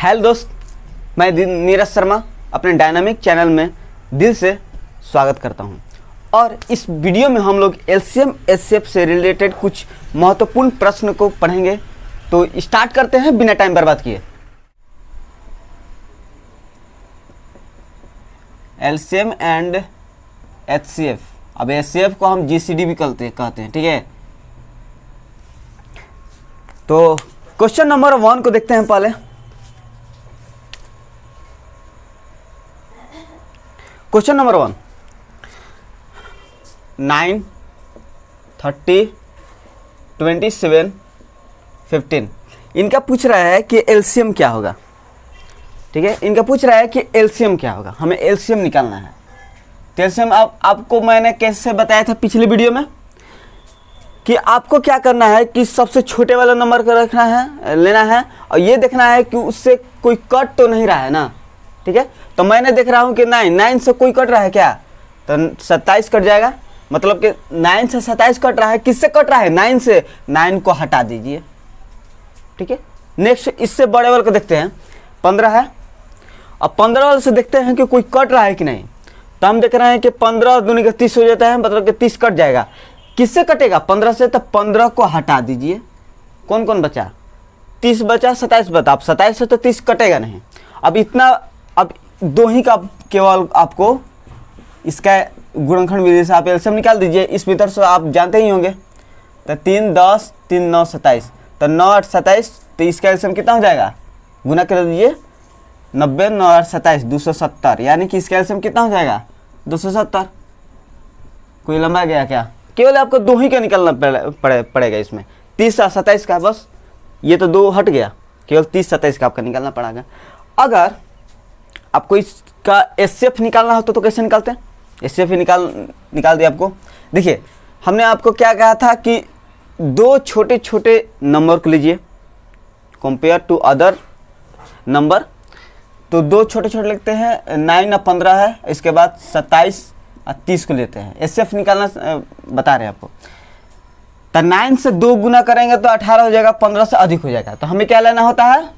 Hello दोस्त, मैं नीरज शर्मा अपने डायनामिक चैनल में दिल से स्वागत करता हूं। और इस वीडियो में हम लोग एलसीएम एचसीएफ से रिलेटेड कुछ महत्वपूर्ण प्रश्न को पढ़ेंगे। तो स्टार्ट करते हैं बिना टाइम बर्बाद किए। एलसीएम एंड एचसीएफ, अब एचसीएफ को हम जीसीडी भी कहते हैं, ठीक है। तो क्वेश्चन नंबर 1 को देखते हैं पहले। क्वेश्चन नंबर 1, 9, 30, 27, 15 इनका पूछ रहा है कि एलसीएम क्या होगा, ठीक है। इनका पूछ रहा है कि एलसीएम क्या होगा, हमें एलसीएम निकालना है। तो एलसीएम आपको मैंने कैसे बताया था पिछले वीडियो में कि आपको क्या करना है कि सबसे छोटे वाला नंबर को रखना है, लेना है और ये देखना है कि उससे कोई कट तो नहीं रहा है ना, ठीक है। तो मैंने देख रहा हूँ कि 9 से कोई कट रहा है क्या, तो 27 कट जाएगा। मतलब कि 9 से 27 कट रहा है, किससे कट रहा है? 9 से। 9 को हटा दीजिए, ठीक है। नेक्स्ट इससे बड़े वाले को देखते हैं, 15 है। अब 15 वाले से देखते हैं कि कोई कट रहा है कि नहीं। तो हम देख रहे हैं कि 15 दूनी का 30 हो जाता है, मतलब कि 30 कट जाएगा। किससे कटेगा? 15 से। तो 15 को हटा दीजिए। कौन कौन बचा? 30 बचा, 27 बचा। अब 27 से तो 30 कटेगा नहीं। अब इतना, अब दो ही का केवल आपको इसका गुणनखंड विधि से आप एलसीएम निकाल दीजिए। इस भीतर से आप जानते ही होंगे। तो 3 10 3 9 27, तो 9 8 27। तो इसका एलसीएम कितना हो जाएगा? गुना कर दीजिए, 90 9 8 27 270, यानी कि इसका एलसीएम कितना हो जाएगा? 270। कोई लंबा गया क्या? केवल आपको दो ही का निकालना पड़ेगा इसमें, 30 और 27 का। बस ये तो दो हट गया, केवल 30 27 का आपका निकालना पड़ेगा। अगर आपको इसका एचसीएफ निकालना हो तो कैसे निकालते हैं? एचसीएफ ही निकाल दिया आपको। देखिए, हमने आपको क्या कहा था कि दो छोटे छोटे नंबर को लीजिए कंपेयर टू अदर नंबर। तो दो छोटे छोटे लिखते हैं, 9 और 15 है, इसके बाद 27 और 30 को लेते हैं। एचसीएफ निकालना बता रहे हैं आपको। तो 9 से 2 गुना करेंगे तो 18 हो जाएगा, 15 से अधिक हो जाएगा। तो हमें क्या लेना होता है?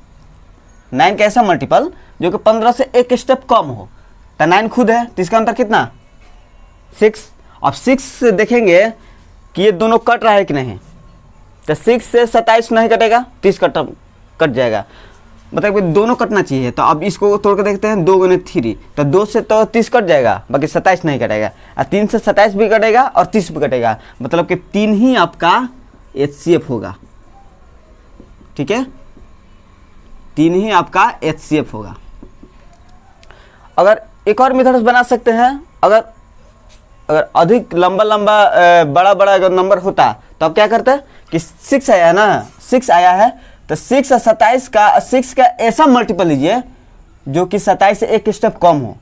9 का ऐसा मल्टीपल जो कि 15 से एक स्टेप कम हो। तो 9 खुद है, तो इसका अंतर कितना? 6। अब 6 से देखेंगे कि ये दोनों कट रहा है कि नहीं। तो 6 से 27 नहीं कटेगा, 30 कट जाएगा। मतलब कि दोनों कटना चाहिए। तो अब इसको तोड़ कर देखते हैं, 2 गुने 3। तो 2 से तो 30 कट जाएगा, बाकी 27 नहीं कटेगा। और 3 से 27 भी कटेगा और 30 भी कटेगा। मतलब कि 3 ही आपका एचसीएफ होगा, ठीक है। 3 ही आपका एचसीएफ होगा। अगर एक और मेथड बना सकते हैं, अगर अधिक लंबा बड़ा अगर नंबर होता तो आप क्या करते हैं कि 6 आया है ना, 6 आया है, तो 6 और 27 का 6 का ऐसा मल्टीपल लीजिए जो कि 27 से एक स्टेप कम हो।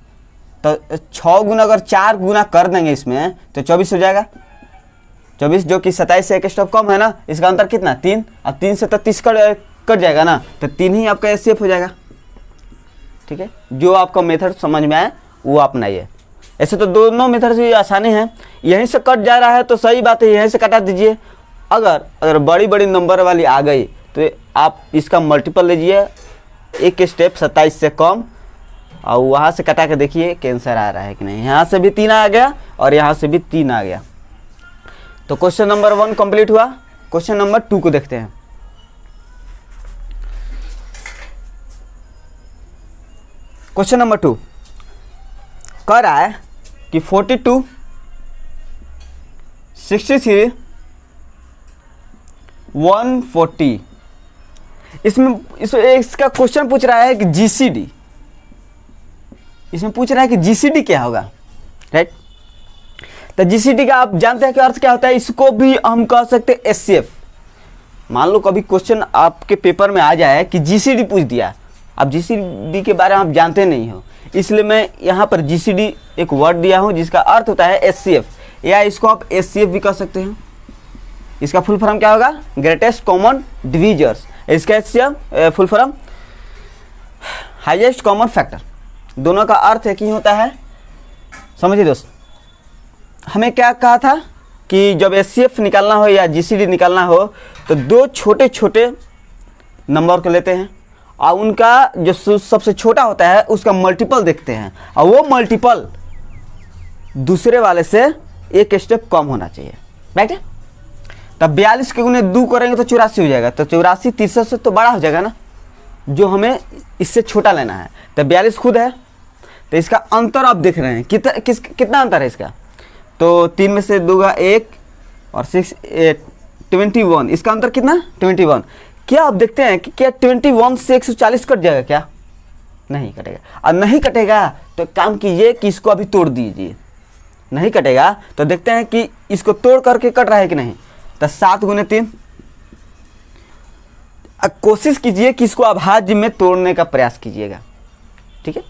तो 6 गुना अगर 4 गुना कर देंगे इसमें तो 24 हो जाएगा। 24 जो कि 27 से एक स्टेप कम है ना, इसका अंतर कितना? 3। अब 3 से तो 30 कट जाएगा ना, तो 3 ही आपका एचसीएफ हो जाएगा, ठीक है। जो आपका मेथड समझ में आए वो अपनाइए। ऐसे तो दोनों मेथड से आसानी है। यहीं से कट जा रहा है तो सही बात है, यहीं से कटा दीजिए। अगर बड़ी नंबर वाली आ गई तो आप इसका मल्टीपल लीजिए, एक स्टेप 27 से कम, और वहाँ से कटा के देखिए कैंसर आ रहा है कि नहीं। यहाँ से भी 3 आ गया और यहाँ से भी 3 आ गया। तो क्वेश्चन नंबर 1 कंप्लीट हुआ। क्वेश्चन नंबर 2 को देखते हैं। क्वेश्चन नंबर 2 कह रहा है कि 42, 63, 140 इसका क्वेश्चन पूछ रहा है कि जीसीडी, इसमें पूछ रहा है कि जीसीडी क्या होगा, राइट। तो जीसीडी का आप जानते हैं कि अर्थ क्या होता है। इसको भी हम कह सकते हैं एचसीएफ। मान लो कभी क्वेश्चन आपके पेपर में आ जाए कि जीसीडी पूछ दिया, अब जीसीडी के बारे में आप जानते नहीं हो, इसलिए मैं यहाँ पर जीसीडी एक वर्ड दिया हूँ जिसका अर्थ होता है एचसीएफ, या इसको आप एचसीएफ भी कह सकते हैं। इसका फुल फॉर्म क्या होगा? Greatest common divisors. इसका HCF full form highest common factor. दोनों का अर्थ एक ही होता है, समझिए दोस्त। हमें क्या कहा था कि जब एचसीएफ निकालना हो या जीसीडी निकालना हो तो दो छोटे छोटे नंबर को लेते हैं और उनका जो सबसे छोटा होता है उसका मल्टीपल देखते हैं, और वो मल्टीपल दूसरे वाले से एक स्टेप कम होना चाहिए, राइट है। तब 42 के गुने 2 करेंगे तो 84 हो जाएगा, तो 84 63 से तो बड़ा हो जाएगा ना, जो हमें इससे छोटा लेना है। तो 42 खुद है, तो इसका अंतर आप देख रहे हैं कितना अंतर है इसका। तो 3 में से 2 का 1 और 6 21, इसका अंतर कितना 21। क्या आप देखते हैं कि क्या 21 से 140 कट जाएगा क्या? नहीं कटेगा। और नहीं कटेगा तो काम कीजिए कि इसको अभी तोड़ दीजिए। नहीं कटेगा तो देखते हैं कि इसको तोड़ करके कट रहा है कि नहीं। तो 7 गुने 3, कोशिश कीजिए कि इसको अभाज्य में तोड़ने का प्रयास कीजिएगा, ठीक है।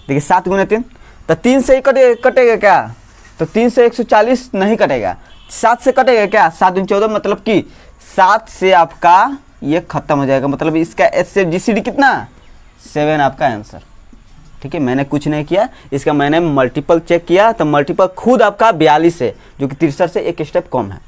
देखिए 7 गुने 3, तो 3 से ही कटेगा क्या? तो 3 से 140 नहीं कटेगा। 7 से कटेगा क्या? 7 दूनी 14, मतलब कि 7 से आपका ये खत्म हो जाएगा, मतलब इसका एच से जीसीडी कितना 7 आपका आंसर, ठीक है। मैंने कुछ नहीं किया, इसका मैंने मल्टीपल चेक किया, तो मल्टीपल खुद आपका 42 है, जो कि 63 से एक स्टेप कम है।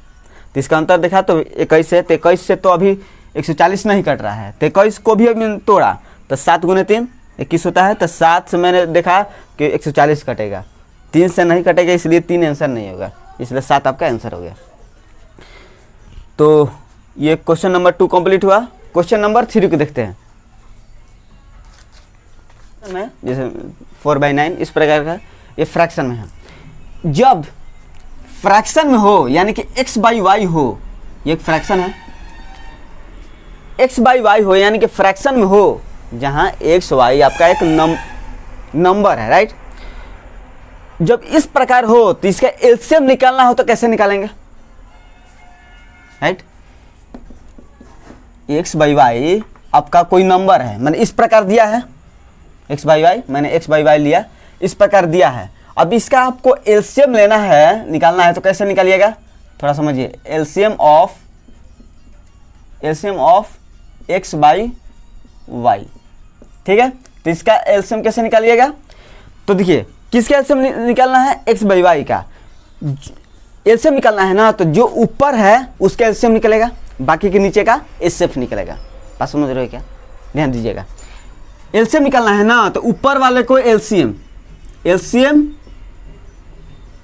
तो इसका अंतर देखा तो 21 है, तो 21 से तो अभी 140 नहीं कट रहा है, तो 21 को भी अभी तोड़ा तो 7 गुने 3 21 होता है। तो 7 से मैंने देखा कि 140 कटेगा, 3 से नहीं कटेगा, इसलिए 3 आंसर नहीं होगा, इसलिए 7 आपका आंसर हो गया। तो ये क्वेश्चन नंबर 2 कंप्लीट हुआ। क्वेश्चन नंबर 3 को देखते हैं। में जैसे 4/9 इस प्रकार का ये फ्रैक्शन में है। जब फ्रैक्शन में हो यानी कि x/y हो, ये एक फ्रैक्शन है, x/y हो यानी कि फ्रैक्शन में हो जहां x/y आपका एक नंबर है, राइट। जब इस प्रकार हो तो इसका एलसीएम निकालना हो तो कैसे निकालेंगे, राइट। x/y आपका कोई नंबर है, मैंने इस प्रकार दिया है x/y, मैंने x/y लिया, इस प्रकार दिया है। अब इसका आपको एलसीएम लेना है, निकालना है, तो कैसे निकालिएगा थोड़ा समझिए। एलसीएम ऑफ x/y, ठीक है। तो इसका एलसीएम कैसे निकालिएगा? तो देखिए किसका एलसीएम निकालना है? x/y का एलसीएम निकालना है ना, तो जो ऊपर है उसका एलसीएम निकलेगा, बाकी के नीचे का एचसीएफ निकलेगा। बात समझ रहे हो क्या? ध्यान दीजिएगा। एलसीएम निकालना है ना, तो ऊपर वाले को एलसीएम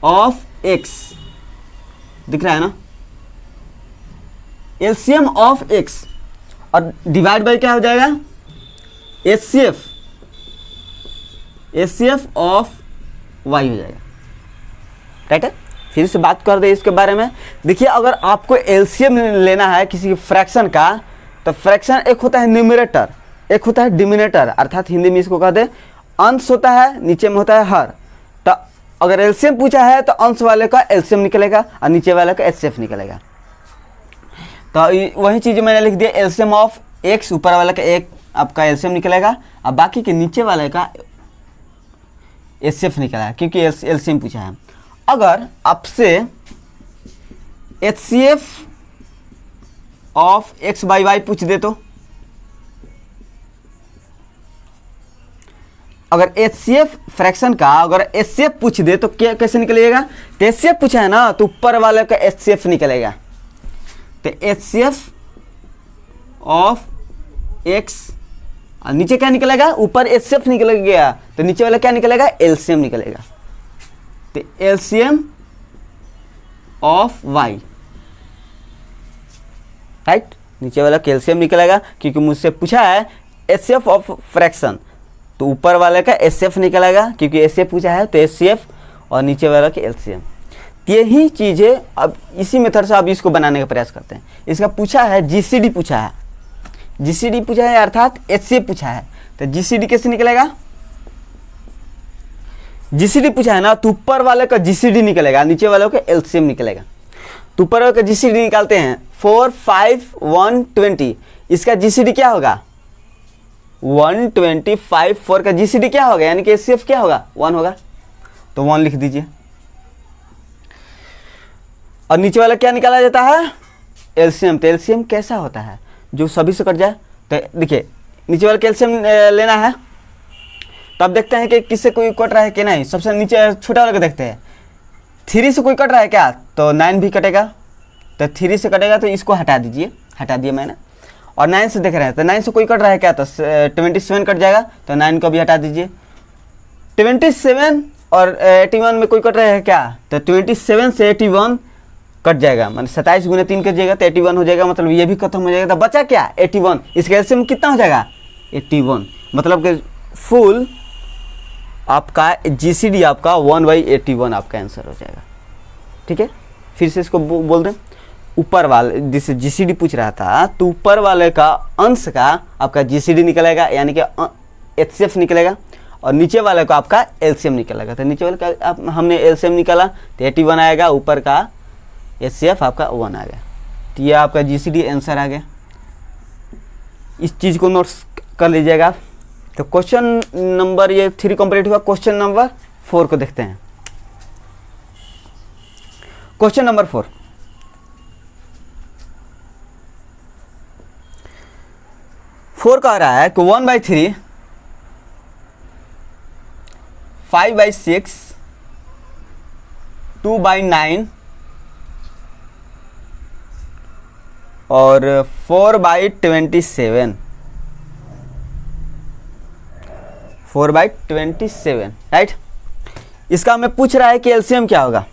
ऑफ x दिख रहा है ना, एलसीएम ऑफ x, और डिवाइड बाय क्या हो जाएगा? एचसीएफ ऑफ y हो जाएगा, राइट है। फिर से बात कर दे इसके बारे में। देखिए अगर आपको एलसीएम लेना है किसी फ्रैक्शन का, तो फ्रैक्शन एक होता है न्यूमरेटर, एक होता है डिनोमिनेटर, अर्थात हिंदी में इसको कह दे अंश होता है, नीचे में होता है हर। तो अगर एलसीएम पूछा है तो अंश वाले का एलसीएम निकलेगा और नीचे वाले का एचसीएफ निकलेगा। तो वही चीज़ मैंने लिख दिया, एलसीएम ऑफ x, ऊपर वाले का एक आपका एलसीएम निकलेगा और बाकी के नीचे वाले का एचसीएफ निकलेगा, क्योंकि एलसीएम पूछा है। अगर आपसे एचसीएफ ऑफ x/y पूछ दे तो, अगर एचसीएफ फ्रैक्शन का अगर एचसीएफ पूछ दे तो क्या कैसे निकलेगा? तो एचसीएफ पूछा है ना, तो ऊपर वाले का एचसीएफ निकलेगा। तो एचसीएफ ऑफ x और नीचे क्या निकलेगा? ऊपर एचसीएफ निकल गया, तो नीचे वाला क्या निकलेगा? एलसीएम निकलेगा। तो एलसीएम ऑफ y, राइट, नीचे वाला कैल्शियम निकलेगा, क्योंकि मुझसे पूछा है एचसीएफ ऑफ फ्रैक्शन, तो ऊपर वाले का एचसीएफ निकलेगा, क्योंकि एचसीएफ पूछा है तो एचसीएफ, और नीचे वाला का एलसीएम। यही चीज़ें अब इसी मेथड से अब इसको बनाने का प्रयास करते हैं। इसका पूछा है जीसीडी पूछा है, जीसीडी पूछा है अर्थात एचसीएफ पूछा है, तो जीसीडी कैसे निकलेगा? जीसीडी पूछा है ना, तो ऊपर वाले का जीसीडी निकलेगा, नीचे वाले का एलसीएम निकलेगा। तो ऊपर वाले का जीसीडी निकालते हैं, 4 5 1 20, इसका जीसीडी क्या होगा? 125। 4 का जीसीडी क्या होगा, यानी कि एचसीएफ क्या होगा? 1 होगा, तो 1 लिख दीजिए। और नीचे वाला क्या निकाला जाता है? एलसीएम। तो एलसीएम कैसा होता है? जो सभी से कट जाए। तो देखिए नीचे वाला कैल्शियम लेना है, तो अब देखते हैं कि किससे कोई कट रहा है कि नहीं। सबसे नीचे छोटा वाला को देखते हैं, 3 से कोई कट रहा है क्या? तो 9 भी कटेगा, तो 3 से कटेगा, तो इसको हटा दीजिए, हटा दिया मैंने। और 9 से देख रहे हैं तो 9 से कोई कट रहा है क्या, तो 27 कट जाएगा, तो 9 को भी हटा दीजिए। 27 और 81 में कोई कट रहा है क्या, तो 27 से 81 कट जाएगा, मतलब 27 गुने 3 कटिएगा तो 81 हो जाएगा, मतलब ये भी खत्म हो जाएगा। तो बचा क्या 81, इसके एलसीएम कितना हो जाएगा 81, मतलब कि फुल आपका जीसीडी आपका 1/81 आपका आंसर हो जाएगा। ठीक है, फिर से इसको बोल दें, ऊपर वाले जिससे जीसीडी पूछ रहा था तो ऊपर वाले का अंश का आपका जीसीडी निकलेगा, यानी कि एचसीएफ निकलेगा, और नीचे वाले को आपका एलसीएम निकलेगा। तो नीचे वाले का हमने एलसीएम निकाला तो 81 आएगा, ऊपर का एचसीएफ आपका 1 आ गया। तो ये आपका जीसीडी आंसर आ गया। इस चीज़ को नोट्स कर लीजिएगा। तो क्वेश्चन नंबर ये 3 कंप्लीट हुआ। क्वेश्चन नंबर 4 को देखते हैं। क्वेश्चन नंबर 4, कह रहा है कि 1/3, 5/6, 2/9 और 4/27, 4/27, राइट। इसका हमें पूछ रहा है कि एलसीएम क्या होगा।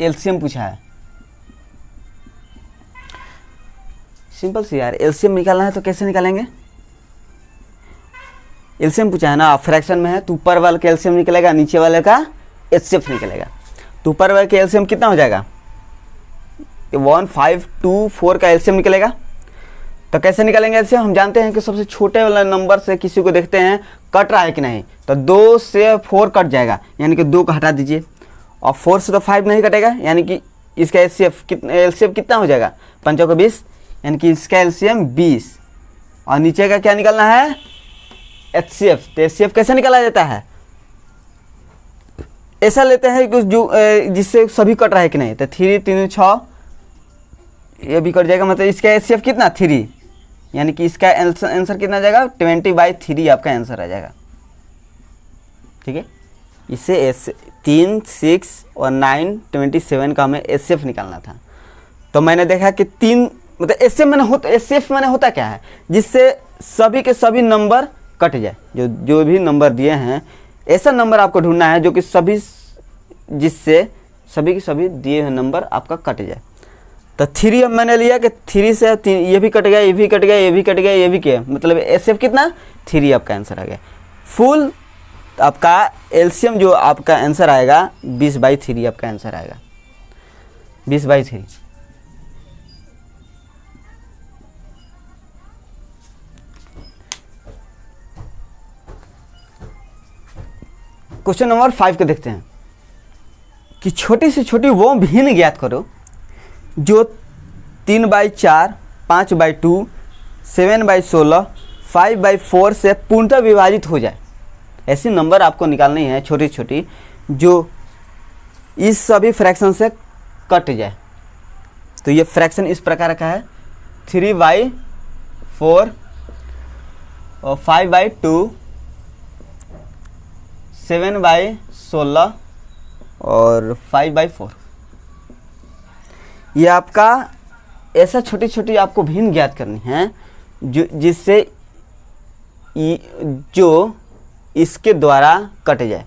एलसीएम पूछा है, सिंपल सी यार, एलसीएम निकालना है तो कैसे निकालेंगे। एलसीएम पूछा है ना, फ्रैक्शन में है तो ऊपर वाले का एलसीएम निकलेगा, नीचे वाले का एचसीएफ निकलेगा। तो ऊपर वाले का एलसीएम कितना हो जाएगा, 1, 5, 2, 4 का एलसीएम निकलेगा। तो कैसे निकालेंगे एलसीएम, हम जानते हैं कि सबसे छोटे वाला नंबर से किसी को देखते हैं कट रहा है कि नहीं, तो 2 से 4 कट जाएगा, यानी कि 2 को हटा दीजिए, और 4 से तो 5 नहीं कटेगा, यानी कि इसका एचसीएफ कितना हो जाएगा, 5 को 20, यानी कि इसका एलसीएम 20, और नीचे का क्या निकालना है एचसीएफ। तो एचसीएफ कैसे निकाला जाता है, ऐसा लेते हैं कि जो जिससे सभी कट रहा है कि नहीं, तो 3, 3, 6 ये भी कट जाएगा, मतलब इसका एचसीएफ कितना 3, यानी कि इसका आंसर कितना आ जाएगा 20/3 आपका आंसर आ जाएगा। ठीक है, इससे 3, 6 और 9, 27 का हमें एचसीएफ निकालना था। तो मैंने देखा कि 3 मतलब एचसीएफ मैंने होता क्या है, जिससे सभी के सभी नंबर कट जाए, जो भी नंबर दिए हैं ऐसा नंबर आपको ढूंढना है जो कि जिससे सभी के सभी दिए हुए नंबर आपका कट जाए। तो 3 अब मैंने लिया कि 3 से 3 ये भी कट गया, ये भी कट गया, ये भी कट गया, ये भी किया, मतलब एचसीएफ कितना 3 आपका आंसर आ गया। फुल आपका एलसीएम जो आपका आंसर आएगा 20/3 आपका आंसर आएगा, 20/3। क्वेश्चन नंबर 5 को देखते हैं कि छोटी से छोटी वो भिन्न ज्ञात करो जो 3/4, 5/2, 7/16, 5/4 से पूर्णतः विभाजित हो जाए। ऐसी नंबर आपको निकालनी है छोटी छोटी जो इस सभी फ्रैक्शन से कट जाए। तो ये फ्रैक्शन इस प्रकार का है, 3/4 और 5/2, 7/16 और 5/4। ये आपका ऐसा छोटी छोटी आपको भिन्न ज्ञात करनी है जो जिससे जो इसके द्वारा कट जाए।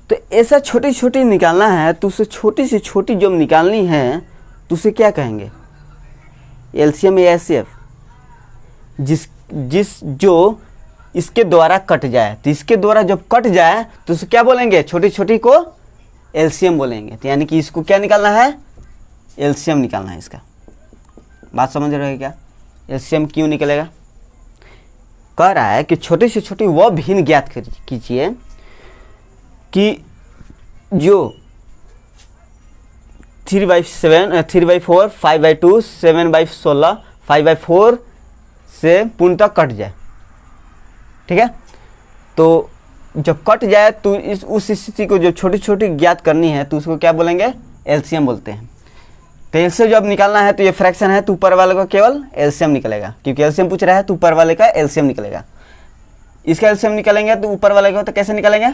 तो ऐसा छोटी छोटी निकालना है, तो उससे छोटी से छोटी जो निकालनी है तो उसे क्या कहेंगे, एलसीएम या एचसीएफ। जो इसके द्वारा कट जाए, तो इसके द्वारा जब कट जाए तो उसे क्या बोलेंगे, छोटी छोटी को एलसीएम बोलेंगे। तो यानी कि इसको क्या निकालना है, एलसीएम निकालना है। इसका बात समझ रहे हैं क्या, एलसीएम क्यों निकलेगा। कह रहा है कि छोटी से छोटी वह भिन्न ज्ञात कीजिए कि जो 3/7, 3/4, 5/2, 7/16, 5/4 से पूर्णतः कट जाए। ठीक है, तो जब कट जाए तो उस स्थिति को जो छोटी छोटी ज्ञात करनी है तो उसको क्या बोलेंगे, एलसीएम बोलते हैं। तो एलसीएम जब निकालना है तो ये फ्रैक्शन है तो ऊपर वाले का केवल एलसीएम निकलेगा, क्योंकि एलसीएम पूछ रहा है तो ऊपर वाले का एलसीएम निकलेगा। इसका एलसीएम निकालेंगे तो ऊपर वाले का तो कैसे निकालेंगे,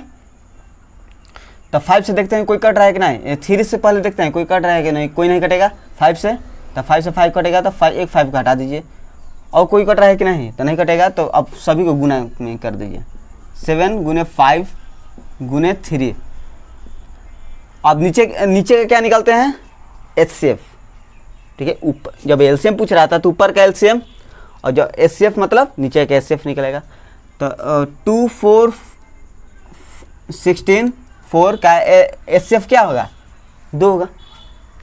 तो 5 से देखते हैं कोई कट रहा है कि नहीं, 3 से पहले देखते हैं कोई कट रहा है कि नहीं, कोई नहीं कटेगा। 5 से तो 5 से 5 कटेगा तो 5 एक 5 को हटा दीजिए। और कोई कट रहा है कि नहीं, तो नहीं कटेगा, तो अब सभी को गुना में कर दीजिए। 7 गुने 5 गुने 3। अब नीचे का क्या निकालते हैं, HCF, ठीक है। ऊपर जब एलसीएम पूछ रहा था तो ऊपर का एलसीएम, और जब HCF मतलब नीचे का HCF निकलेगा। तो 2 4 16 4 का HCF क्या होगा, 2 होगा।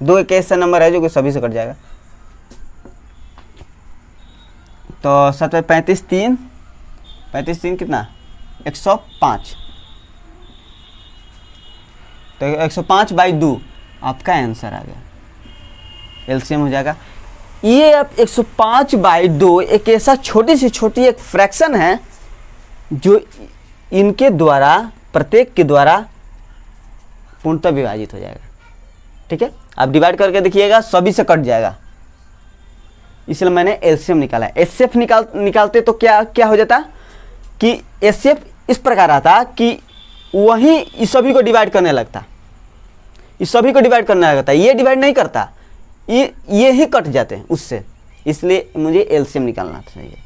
2 एक ऐसा नंबर है जो कि सभी से कट जाएगा। तो 7 35 3 35 3 कितना, 105। तो 105/2 आपका आंसर आ गया, एलसीएम हो जाएगा। ये अब 105/2 एक ऐसा छोटी से छोटी एक फ्रैक्शन है जो इनके द्वारा, प्रत्येक के द्वारा पूर्णतः विभाजित हो जाएगा, ठीक है। आप डिवाइड करके देखिएगा, सभी से कट जाएगा, इसलिए मैंने एलसीएम निकाला। एचसीएफ निकालते तो क्या हो जाता कि एचसीएफ इस प्रकार आता कि वहीं इस सभी को डिवाइड करने लगता, इस सभी को डिवाइड करने लगता, ये डिवाइड नहीं करता, ये ही कट जाते हैं उससे, इसलिए मुझे एलसीएम निकालना चाहिए,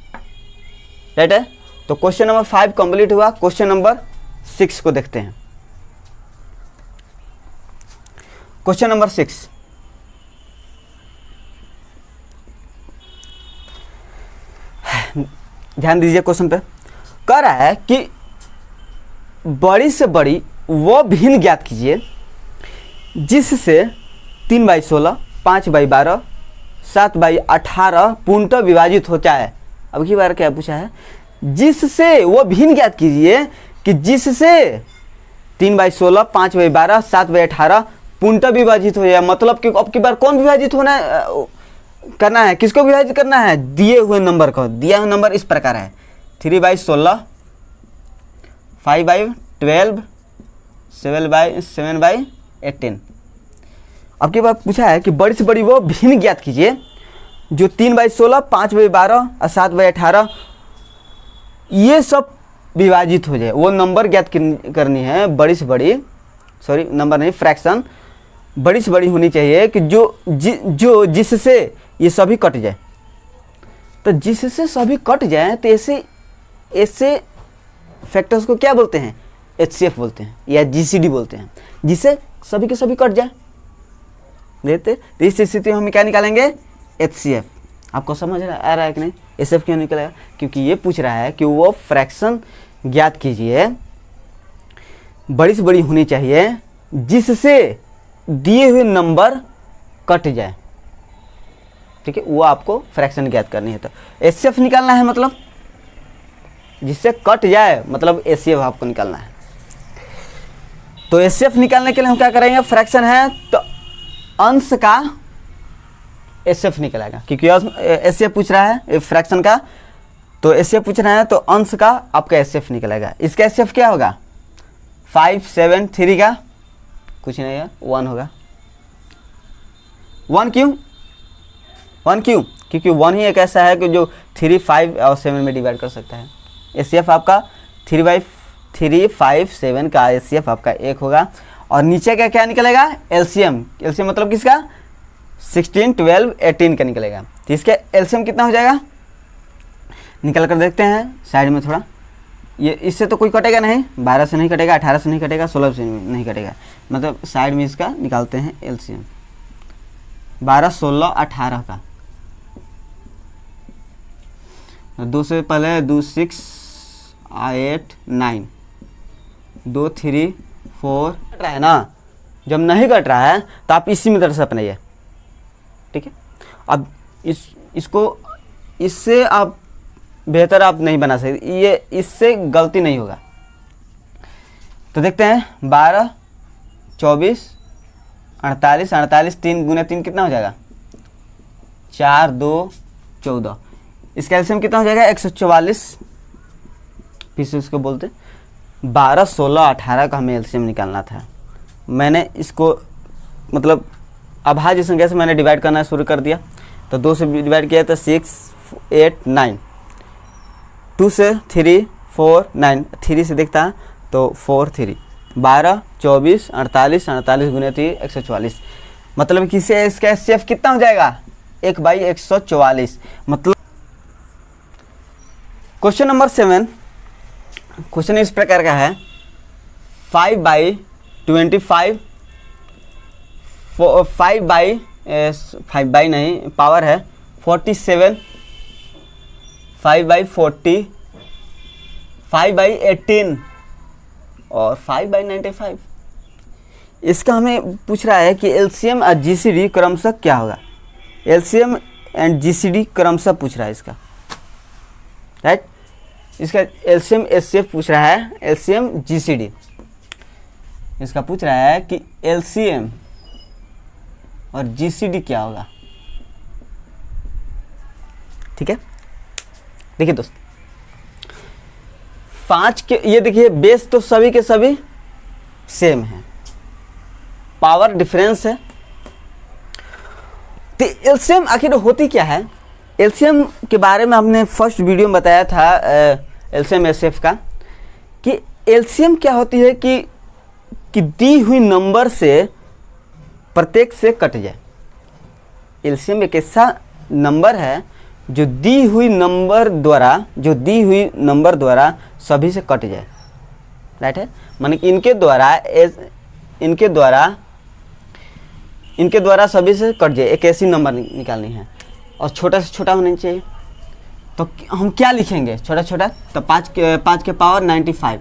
राइट है। तो क्वेश्चन नंबर 5 कंप्लीट हुआ। क्वेश्चन नंबर 6 को देखते हैं। क्वेश्चन नंबर 6, ध्यान दीजिए क्वेश्चन पे। कह रहा है कि बड़ी से बड़ी वो भिन्न ज्ञात कीजिए जिससे 3/16, 5/12, 7/18 पूर्णतः विभाजित होता है। अब की बार क्या पूछा है, जिससे वो भिन्न ज्ञात कीजिए कि जिससे 3/16, 5/12, 7/18 पूर्णतः विभाजित हो जाए। मतलब कि अब की बार कौन विभाजित होना करना है, किसको विभाजित करना है, दिए हुए नंबर को। दिया हुआ नंबर इस प्रकार है 3/16, 5/12, 7/18। अब की बार पूछा है कि बड़ी से बड़ी वो भिन्न ज्ञात कीजिए जो 3/16, 5/12 और 7/18 ये सब विभाजित हो जाए। वो नंबर ज्ञात करनी है, बड़ी से बड़ी, सॉरी नंबर नहीं, फ्रैक्शन बड़ी से बड़ी होनी चाहिए कि जो जिससे ये सभी कट जाए। तो जिससे सभी कट जाए तो ऐसे फैक्टर्स को क्या बोलते हैं, HCF बोलते हैं या GCD बोलते हैं, जिससे सभी के सभी कट जाए। देखते तो इस स्थिति में हम क्या निकालेंगे, HCF। आपको समझ आ रहा है कि नहीं, HCF क्यों निकलेगा, क्योंकि ये पूछ रहा है कि वो फ्रैक्शन ज्ञात कीजिए बड़ी से बड़ी होनी चाहिए जिससे दिए हुए नंबर कट जाए, ठीक है। वो आपको फ्रैक्शन ज्ञात करनी है। तो HCF निकालना है, मतलब जिससे कट जाए, मतलब HCF आपको निकालना है। तो HCF निकालने के लिए हम क्या करेंगे, फ्रैक्शन है तो अंश का HCF निकलेगा, क्योंकि HCF पूछ रहा है फ्रैक्शन का, तो HCF पूछ रहा है तो अंश का आपका HCF निकलेगा। इसका HCF क्या होगा, 5 7 3 का कुछ नहीं है, 1 होगा। 1 क्यों, क्योंकि 1 ही एक ऐसा है कि जो 3 5 और 7 में डिवाइड कर सकता है। HCF आपका 3/3 5 7 का HCF आपका 1 होगा। और नीचे का क्या निकलेगा, LCM मतलब किसका, 16 12 18 का निकलेगा। तो इसका LCM कितना हो जाएगा, निकल कर देखते हैं साइड में थोड़ा। ये इससे तो कोई कटेगा नहीं, 12 से नहीं कटेगा, 18 से नहीं कटेगा, 16 से नहीं कटेगा, मतलब साइड में इसका निकालते हैं LCM। 12 16 18 का, 2 से पहले 2 6 8 9, 2 3 4 कट रहा है ना। जब नहीं कट रहा है तो आप इसी में तरह से अपनाइए, ठीक है। अब इससे आप बेहतर आप नहीं बना सकते, ये इससे गलती नहीं होगा। तो देखते हैं 12 24 48 48 3 गुने 3 कितना हो जाएगा, 4 2 14। इसका एलसीएम कितना हो जाएगा, 144 पीस इसको बोलते। 12 16 18 का हमें एलसीएम निकालना था। मैंने इसको मतलब अभाज्य संख्या से मैंने डिवाइड करना शुरू कर दिया। तो 2 से डिवाइड किया तो 6 8 9, 2 से 3 4 9, 3 से देखता है तो 4 3, 12 24 48 48 गुने 3 144। मतलब किससे इसका एचसीएफ कितना हो जाएगा, 1/144, मतलब क्वेश्चन नंबर 7, क्वेश्चन इस प्रकार का है 5/25, 5 नहीं, पावर है 47, 5/40, 5/18 और 5/95। इसका हमें पूछ रहा है कि एलसीएम और जीसीडी क्रमशः क्या होगा। एलसीएम एंड जीसीडी क्रमशः पूछ रहा है इसका, राइट। इसका एलसीएम एचसीएफ पूछ रहा है, एलसीएम जीसीडी इसका पूछ रहा है कि एलसीएम और जीसीडी क्या होगा। ठीक है, देखिए दोस्त, 5 के ये देखिए बेस तो सभी के सभी सेम है, पावर डिफरेंस है। तो एलसीएम आखिर होती क्या है। एलसीएम के बारे में हमने फर्स्ट वीडियो में बताया था एलसीएम एचसीएफ का, कि एलसीएम क्या होती है कि दी हुई नंबर से प्रत्येक से कट जाए। एलसीएम एक ऐसा नंबर है जो दी हुई नंबर द्वारा सभी से कट जाए, राइट है। माने कि इनके द्वारा सभी से कट जाए, एक ऐसी नंबर निकालनी है और छोटा से छोटा होना चाहिए। तो हम क्या लिखेंगे छोटा छोटा, तो 5 के पावर 95।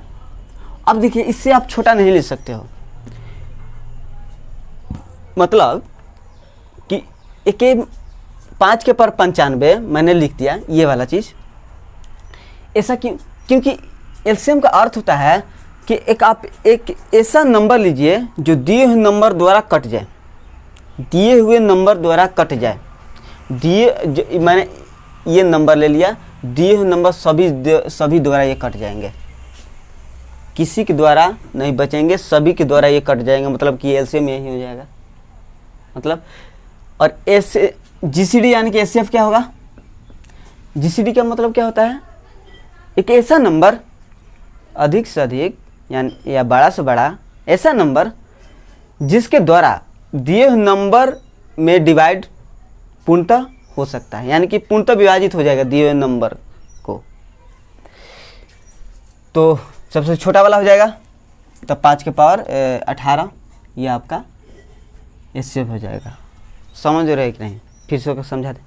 अब देखिए इससे आप छोटा नहीं लिख सकते हो, मतलब कि 5 के पावर 95 मैंने लिख दिया, ये वाला चीज़। ऐसा क्यों? क्योंकि एलसीएम का अर्थ होता है कि आप एक ऐसा नंबर लीजिए जो दिए हुए नंबर द्वारा कट जाए, मैंने ये नंबर ले लिया, दिए हुए नंबर सभी द्वारा ये कट जाएंगे, किसी के द्वारा नहीं बचेंगे, सभी के द्वारा ये कट जाएंगे, मतलब कि एलसीएम यही हो जाएगा मतलब। और ऐसे जीसीडी यानी कि एचसीएफ क्या होगा। जीसीडी का मतलब क्या होता है, एक ऐसा नंबर अधिक से अधिक यानी या बड़ा से बड़ा ऐसा नंबर जिसके द्वारा दिए हुए नंबर में डिवाइड पूर्णतः हो सकता है, यानी कि पूर्णतः विभाजित हो जाएगा दिए हुए नंबर को। तो सबसे छोटा वाला हो जाएगा, तो 5 के पावर 18 ये आपका एचसीएफ हो जाएगा। समझ रहे कि नहीं, फिर से समझा दें।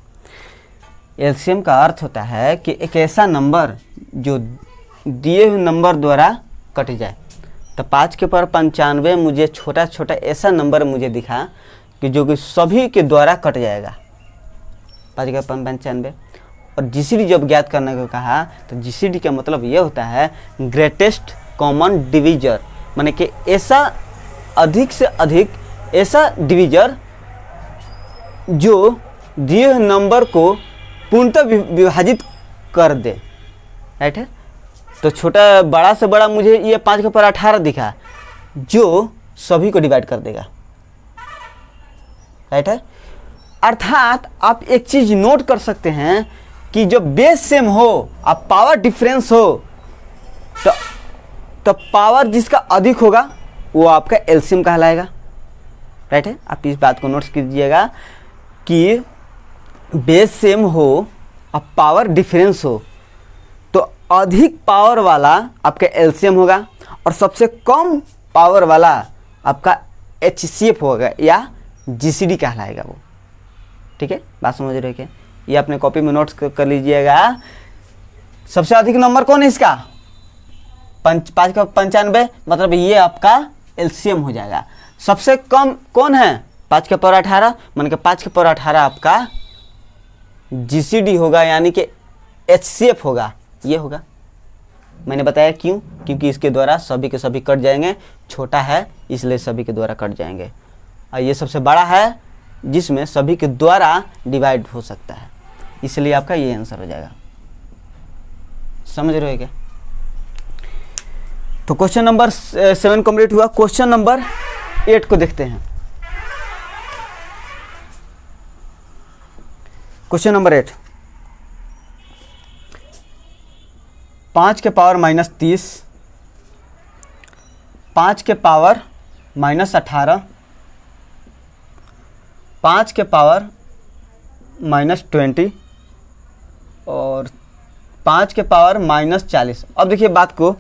एलसीएम का अर्थ होता है कि एक ऐसा नंबर जो दिए हुए नंबर द्वारा कट जाए। तो 5 के पावर 95 मुझे छोटा छोटा ऐसा नंबर मुझे दिखा कि जो कि सभी के द्वारा कट जाएगा, 5 के पावर 95। और जीसीडी जब ज्ञात करने को कहा, तो जीसीडी का मतलब ये होता है ग्रेटेस्ट कॉमन डिवीजर, माने कि ऐसा अधिक से अधिक ऐसा डिवीजर जो दिए हुए नंबर को पूर्णतः विभाजित कर दे, राइट है। तो छोटा बड़ा से बड़ा मुझे ये 5 के पावर 18 दिखा जो सभी को डिवाइड कर देगा, राइट है। अर्थात आप एक चीज नोट कर सकते हैं कि जो बेस सेम हो अब पावर डिफरेंस हो, तो पावर जिसका अधिक होगा वो आपका एलसीएम कहलाएगा, राइट है। आप इस बात को नोट कीजिएगा कि बेस सेम हो अब पावर डिफरेंस हो, तो अधिक पावर वाला आपका एलसीएम होगा और सबसे कम पावर वाला आपका एचसीएफ होगा या जीसीडी कहलाएगा वो। ठीक है, बात समझ रहे क्या? ये अपने कॉपी में नोट्स कर लीजिएगा। सबसे अधिक नंबर कौन है इसका, 5 का 95, मतलब ये आपका एलसीएम हो जाएगा। सबसे कम कौन है, 5 के पावर 18, मान के 5 के पावर 18 आपका जीसीडी होगा, यानी कि एचसीएफ होगा, ये होगा। मैंने बताया क्यों, क्योंकि इसके द्वारा सभी के सभी कट जाएंगे, छोटा है इसलिए सभी के द्वारा कट जाएंगे, और ये सबसे बड़ा है जिसमें सभी के द्वारा डिवाइड हो सकता है, इसलिए आपका ये आंसर हो जाएगा। समझ रहे हो क्या? तो क्वेश्चन नंबर 7 कंप्लीट हुआ। क्वेश्चन नंबर 8 को देखते हैं। क्वेश्चन नंबर 8, 5 के पावर -30, 5 के पावर -18, 5 के पावर -20 और 5 के पावर -40। अब देखिए बात को,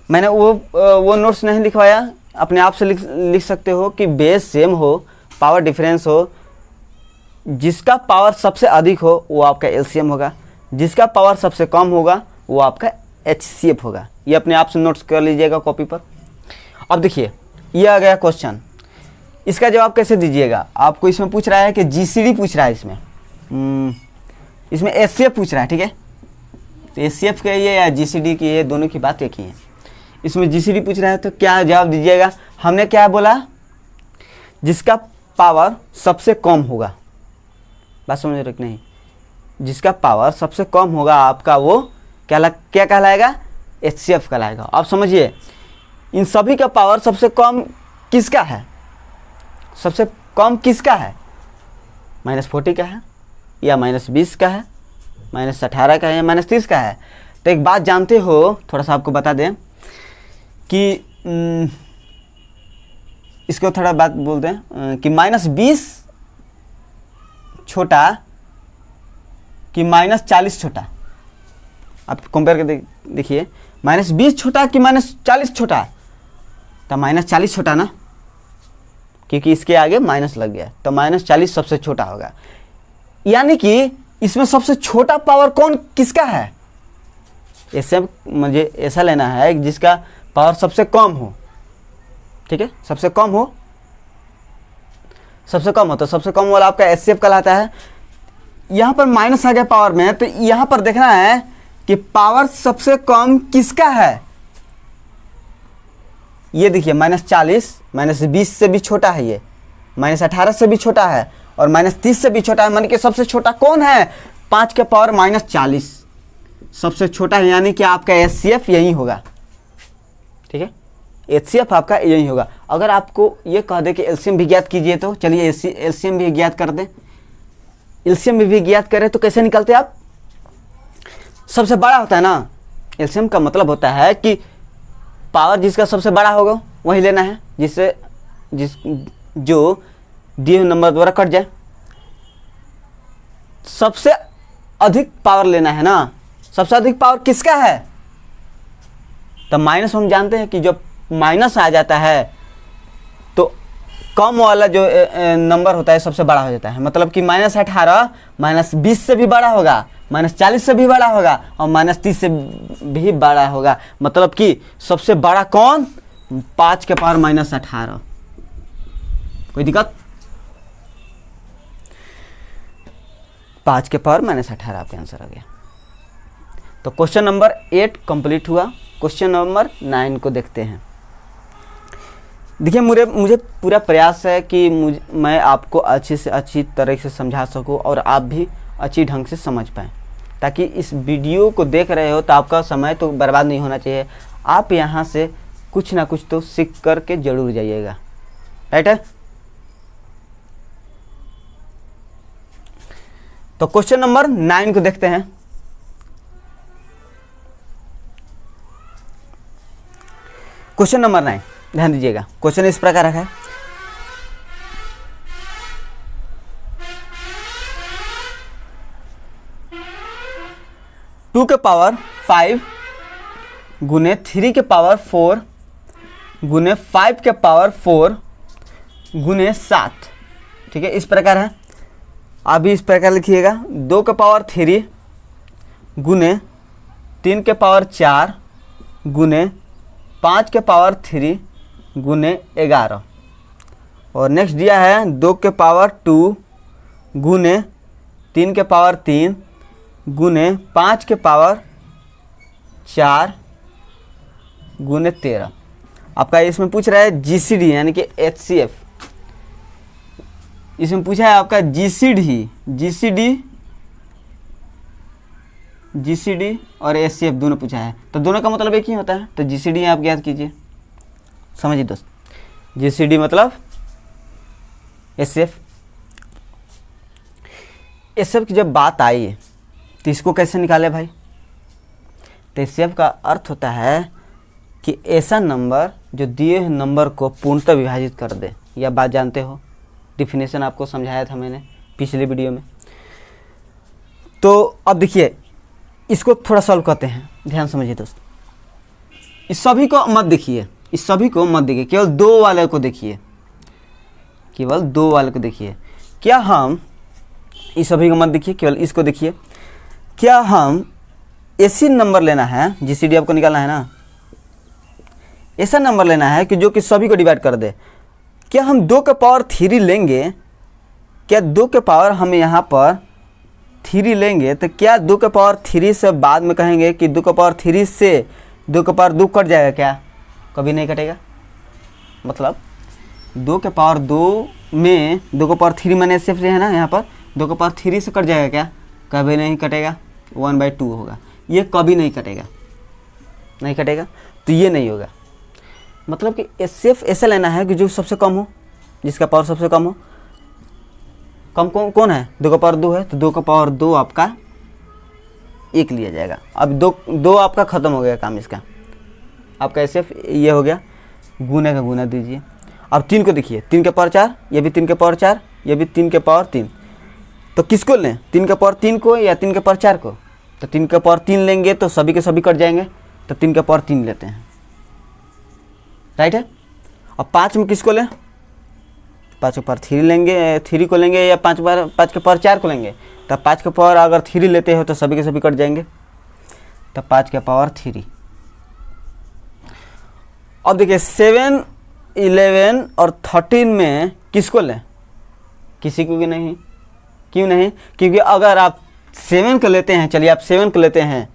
मैंने वो नोट्स नहीं लिखवाया, अपने आप से लिख सकते हो कि बेस सेम हो, पावर डिफरेंस हो, जिसका पावर सबसे अधिक हो वो आपका एलसीएम होगा, जिसका पावर सबसे कम होगा वो आपका एचसीएफ होगा। ये अपने आप से नोट्स कर लीजिएगा कॉपी पर। अब देखिए ये आ गया क्वेश्चन, इसका जवाब कैसे दीजिएगा। आपको इसमें पूछ रहा है कि जीसीडी पूछ रहा है, इसमें एचसीएफ पूछ रहा है, ठीक है। तो एचसीएफ के ये या जीसीडी की ये दोनों की बात एक ही है। इसमें जीसीडी पूछ रहा है तो क्या जवाब दीजिएगा। हमने क्या बोला, जिसका पावर सबसे कम होगा, बात समझ रहे कि नहीं, जिसका पावर सबसे कम होगा आपका वो क्या कहलाएगा, एचसीएफ कहलाएगा। आप समझिए इन सभी का पावर सबसे कम किसका है, सबसे कम किसका है, -40 का है या -20 का है, -18 का है या -30 का है। तो एक बात जानते हो, थोड़ा सा आपको बता दें कि इसको थोड़ा बात बोलते हैं कि -20 छोटा कि -40 छोटा। आप कंपेयर कर देखिए, -20 छोटा कि -40 छोटा, तो -40 छोटा ना, क्योंकि इसके आगे माइनस लग गया, तो -40 सबसे छोटा होगा। यानी कि इसमें सबसे छोटा पावर कौन किसका है, ऐसे मुझे ऐसा लेना है जिसका पावर सबसे कम हो, ठीक है, सबसे कम हो तो सबसे कम वाला आपका एचसीएफ कहलाता है। यहाँ पर माइनस आ गया पावर में, तो यहाँ पर देखना है कि पावर सबसे कम किसका है। ये देखिए -40 -20 से भी छोटा है, ये -18 से भी छोटा है और -30 से भी छोटा है। मान के सबसे छोटा कौन है, 5 के पावर -40 सबसे छोटा है, यानी कि आपका एचसीएफ यही होगा, ठीक है, एचसीएफ आपका यही होगा। अगर आपको ये कह दे कि एलसीएम भी ज्ञात कीजिए, तो चलिए एलसीएम भी ज्ञात कर दें। एलसीएम भी ज्ञात करें तो कैसे निकलते आप, सबसे बड़ा होता है ना। एलसीएम का मतलब होता है कि पावर जिसका सबसे बड़ा होगा वही लेना है, जो दिए हुए नंबर द्वारा कट जाए। सबसे अधिक पावर लेना है ना, सबसे अधिक पावर किसका है, तो माइनस हम जानते हैं कि जब माइनस आ जाता है तो कम वाला जो नंबर होता है सबसे बड़ा हो जाता है। मतलब कि -18 -20 से भी बड़ा होगा, -40 से भी बड़ा होगा और -30 से भी बड़ा होगा। मतलब कि सबसे बड़ा कौन, 5 के पावर -18। कोई दिक्कत, 5 के पावर -18 आपका आंसर आ गया। तो क्वेश्चन नंबर 8 कंप्लीट हुआ। क्वेश्चन नंबर 9 को देखते हैं। देखिए मुझे पूरा प्रयास है कि मैं आपको अच्छी से अच्छी तरह से समझा सकूं और आप भी अच्छी ढंग से समझ पाएँ, ताकि इस वीडियो को देख रहे हो तो आपका समय तो बर्बाद नहीं होना चाहिए। आप यहाँ से कुछ ना कुछ तो सीख कर के जरूर जाइएगा, राइट है। तो क्वेश्चन नंबर 9 को देखते हैं। क्वेश्चन नंबर 9 ध्यान दीजिएगा। क्वेश्चन इस प्रकार रखा है, टू के पावर 5 गुने 3 के पावर 4 गुने 5 के पावर 4 गुने 7, ठीक है, इस प्रकार है। आप भी इस प्रकार लिखिएगा, 2 के पावर 3 गुने 3 के पावर 4 गुने 5 के पावर 3 गुने 11, और नेक्स्ट दिया है 2 के पावर 2 गुने 3 के पावर 3 गुने 5 के पावर 4 गुने 13। आपका इसमें पूछ रहा है जीसीडी यानी कि एचसीएफ। इसमें पूछा है आपका जीसीडी और एचसीएफ दोनों पूछा है, तो दोनों का मतलब एक ही होता है। तो जीसीडी आप ज्ञात कीजिए, समझिए दोस्त, जीसीडी मतलब एचसीएफ। एचसीएफ की जब बात आई तो इसको कैसे निकाले भाई, तो एचसीएफ का अर्थ होता है कि ऐसा नंबर जो दिए हुए नंबर को पूर्णतः विभाजित कर दे। यह बात जानते हो, डिफिनेशन आपको समझाया था मैंने पिछले वीडियो में। तो अब देखिए इसको थोड़ा सॉल्व करते हैं, ध्यान समझिए दोस्तों। इस सभी को मत देखिए, इस सभी को मत देखिए, केवल दो वाले को देखिए, केवल दो वाले को देखिए। क्या हम इस सभी को मत देखिए, केवल इसको देखिए। क्या हम ऐसी नंबर लेना है, जीसीडी आपको निकालना है ना, ऐसा नंबर लेना है कि जो कि सभी को डिवाइड कर दे। क्या हम 2 के पावर 3 लेंगे? क्या 2 के पावर हम यहाँ पर 3 लेंगे तो क्या 2 के पावर 3 से बाद में कहेंगे कि 2 के पावर 3 से 2 के पावर 2 कट जाएगा? क्या कभी नहीं कटेगा। मतलब 2 के पावर 2 में 2 के पावर 3 मैंने सिर्फ है ना, यहाँ पर 2 के पावर 3 से कट जाएगा क्या? कभी नहीं कटेगा, 1/2 होगा। ये कभी नहीं कटेगा, नहीं कटेगा, तो ये नहीं होगा। मतलब कि सिर्फ ऐसा लेना है कि जो सबसे कम हो, जिसका पावर सबसे कम हो। कम कौन है? 2 का पावर 2 है, तो 2 का पावर 2 आपका 1 लिया जाएगा। अब 2 आपका ख़त्म हो गया काम इसका, आपका सिर्फ ये हो गया, गुना का गुना दीजिए। अब 3 को देखिए, 3 के पावर 4, ये भी 3 के पावर 4, ये भी 3 के पावर 3। तो किसको लें, 3 के पावर 3 को या 3 के पावर 4 को? तो 3 के पावर 3 लेंगे तो सभी के सभी कट जाएंगे, तो 3 के पावर 3 लेते हैं, राइट है। अब 5 में किसको लें? 5 के पावर 3 लेंगे, 3 को लेंगे या 5 के पावर 4 को लेंगे? तब 5 के पावर अगर 3 लेते हो तो सभी के सभी कट जाएंगे, तब 5 के पावर 3। अब देखिए 7, 11 और 13 में किसको लें? किसी को भी नहीं। क्यों नहीं? क्योंकि अगर आप 7 को लेते हैं, चलिए आप 7 को लेते हैं,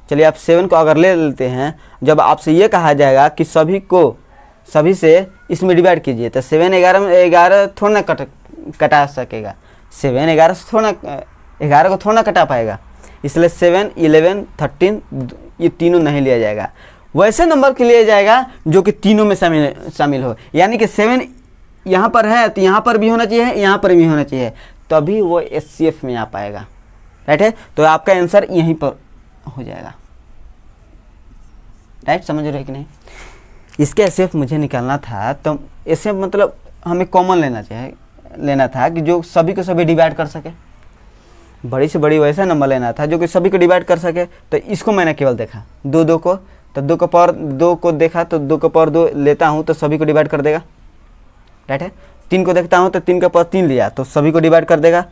चलिए आप 7 को अगर ले लेते हैं, जब आपसे ये कहा जाएगा कि सभी से इसमें डिवाइड कीजिए, तो 7 11 थोड़ा ना कटा सकेगा, 7 11 से थोड़ा 11 को थोड़ा ना कटा पाएगा। इसलिए 7, 11, 13 ये तीनों नहीं लिया जाएगा। वैसे नंबर के लिए जाएगा जो कि तीनों में शामिल हो, यानी कि 7 यहाँ पर है तो यहाँ पर भी होना चाहिए, यहाँ पर भी होना चाहिए, तभी वो एचसीएफ में आ पाएगा, राइट है। तो आपका आंसर यहीं पर हो जाएगा, राइट, समझ रहे कि नहीं। इसके एचसीएफ मुझे निकालना था, तो एचसीएफ मतलब हमें कॉमन लेना था कि जो सभी को सभी डिवाइड कर सके, बड़ी से बड़ी वैसा नंबर लेना था जो कि सभी को डिवाइड कर सके। तो इसको मैंने केवल देखा 2 को, तो 2 का पावर 2 को देखा, तो 2 का पावर 2 लेता हूँ तो सभी को डिवाइड कर देगा, राइट है। 3 को देखता हूँ तो 3 का पावर 3 लिया तो सभी को डिवाइड कर देगा।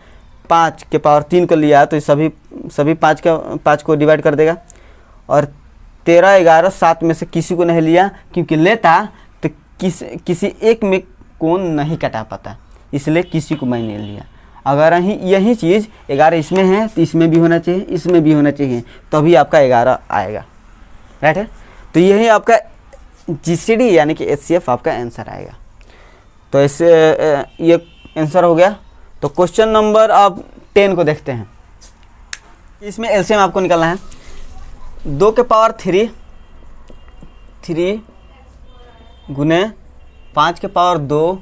5 के पावर 3 को लिया तो सभी 5 को डिवाइड कर देगा। और 13, 11, 7 में से किसी को नहीं लिया, क्योंकि लेता तो किसी एक में कौन नहीं कटा पाता, इसलिए किसी को मैं नहीं लिया। अगर यही चीज़ 11 इसमें है तो इसमें भी होना चाहिए, इसमें भी होना चाहिए, तभी आपका 11 आएगा, राइट है। तो यही आपका जीसीडी यानी कि एचसीएफ आपका आंसर आएगा। तो इससे ये आंसर हो गया। तो क्वेश्चन नंबर आप 10 को देखते हैं। इसमें एलसीएम आपको निकालना है। 2 के पावर 3 गुने 5 के पावर 2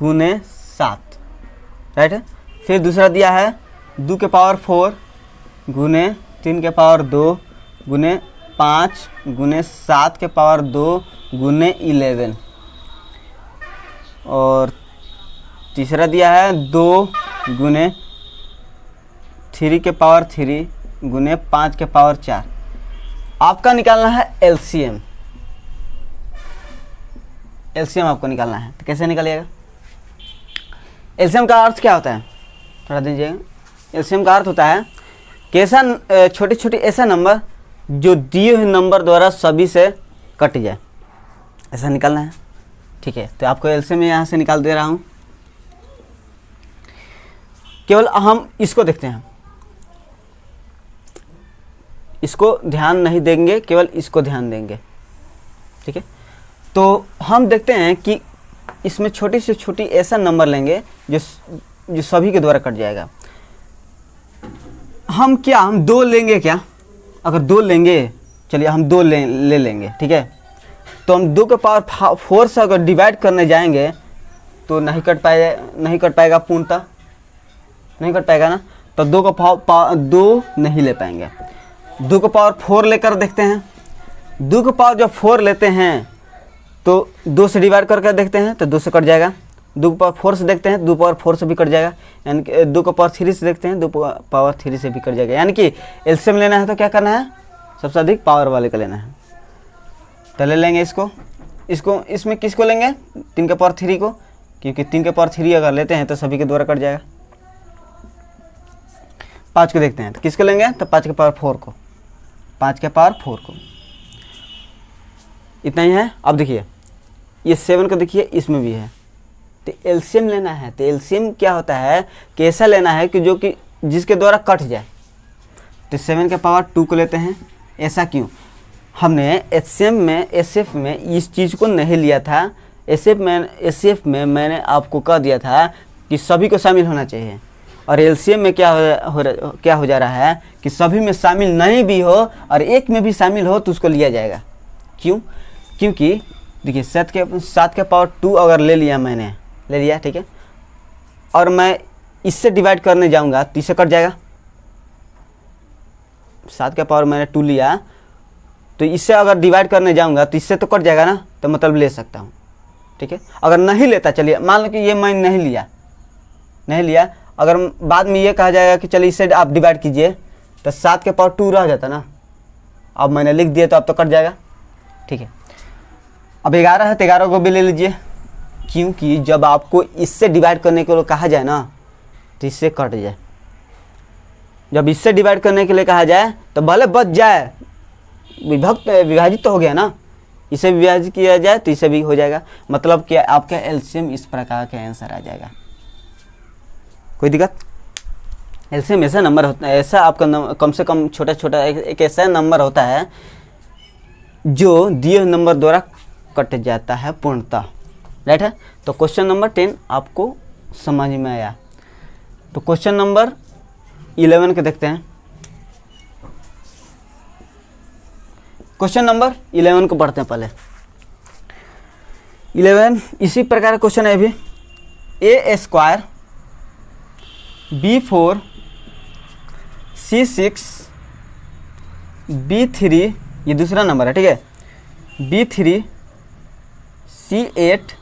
गुने 7, राइट है। फिर दूसरा दिया है 2 के पावर 4 गुने 3 के पावर 2 गुने 5 गुने 7 के पावर 2 गुने 11। और तीसरा दिया है 2 गुने 3 के पावर 3 गुने 5 के पावर 4। आपका निकालना है एलसीएम। एलसीएम आपको निकालना है, तो कैसे निकालिएगा? एलसीएम का अर्थ क्या होता है, थोड़ा दीजिएगा। एलसीएम का अर्थ होता है कि ऐसा छोटे छोटे ऐसा नंबर जो दिए हुए नंबर द्वारा सभी से कट जाए, ऐसा निकालना है, ठीक है। तो आपको एलसीएम यहाँ से निकाल दे रहा हूँ। केवल हम इसको देखते हैं, इसको ध्यान नहीं देंगे, केवल इसको ध्यान देंगे, ठीक है। तो हम देखते हैं कि इसमें छोटी से छोटी ऐसा नंबर लेंगे जो सभी के द्वारा कट जाएगा। हम 2 लेंगे क्या? अगर 2 लेंगे, चलिए हम 2 ले लेंगे, ठीक है। तो हम 2 के पावर 4 से अगर डिवाइड करने जाएंगे तो नहीं कट पाएगा, पूर्णतः नहीं कट पाएगा ना। तो 2 का पावर 2 नहीं ले पाएंगे। 2 का पावर 4 लेकर देखते हैं। 2 का पावर जब 4 लेते हैं तो 2 से डिवाइड करके देखते हैं, तो 2 से कट जाएगा। 2 पावर 4 से देखते हैं, 2 पावर 4 से भी कट जाएगा, यानी कि 2 का पावर 3 से देखते हैं, 2 पावर 3 से भी कट जाएगा। यानी कि एलसीएम लेना है तो क्या करना है, सबसे अधिक पावर वाले का लेना है। तो ले लेंगे इसको, इसमें किसको लेंगे, 3 का पावर 3 को, क्योंकि 3 का पावर 3 अगर लेते हैं तो सभी के द्वारा कट जाएगा। 5 को देखते हैं तो किसको लेंगे, तो 5 के पावर 4 को, 5 के पावर 4 को, इतना ही है। अब देखिए ये 7 को देखिए, इसमें भी है, तो एलसीएम लेना है। तो एलसीएम क्या होता है कि ऐसा लेना है कि जो कि जिसके द्वारा कट जाए। तो 7 के पावर 2 को लेते हैं। ऐसा क्यों, हमने एसएफ में इस चीज़ को नहीं लिया था। एसएफ में मैंने आपको कह दिया था कि सभी को शामिल होना चाहिए, और एलसीएम में क्या हो जा रहा है कि सभी में शामिल नहीं भी हो और एक में भी शामिल हो तो उसको लिया जाएगा। क्यों, क्योंकि देखिए 7 के पावर 2 अगर ले लिया ठीक है, और मैं इससे डिवाइड करने जाऊंगा तो इससे कट जाएगा। 7 के पावर मैंने 2 लिया, तो इससे अगर डिवाइड करने जाऊंगा तो इससे तो कट जाएगा ना, तो मतलब ले सकता हूँ, ठीक है। अगर नहीं लेता, चलिए मान लो कि ये मैं नहीं लिया, अगर बाद में ये कहा जाएगा कि चलिए इससे आप डिवाइड कीजिए, तो 7 के पावर 2 रह जाता ना, अब मैंने लिख दिया तो अब तो कट जाएगा, ठीक है। अब 11 है तो 11 को भी ले लीजिए, क्योंकि जब आपको इससे डिवाइड करने के लिए कहा जाए ना तो इससे कट जाए। जब इससे डिवाइड करने के लिए कहा जाए तो भले बच जाए, विभाजित तो हो गया ना, इसे विभाजित किया जाए तो इसे भी हो जाएगा। मतलब कि आपका एलसीएम इस प्रकार का आंसर आ जाएगा। कोई दिक्कत, एलसीएम ऐसा नंबर होता है, ऐसा आपका कम से कम छोटा एक ऐसा नंबर होता है जो दिए नंबर द्वारा कट जाता है पूर्णतः, राइट है। तो क्वेश्चन नंबर 10 आपको समझ में आया। तो क्वेश्चन नंबर 11 के देखते हैं। क्वेश्चन नंबर 11 को पढ़ते हैं। पहले 11 इसी प्रकार का क्वेश्चन है भी, a² b4 c6 b3, ये दूसरा नंबर है, ठीक है, b3 c8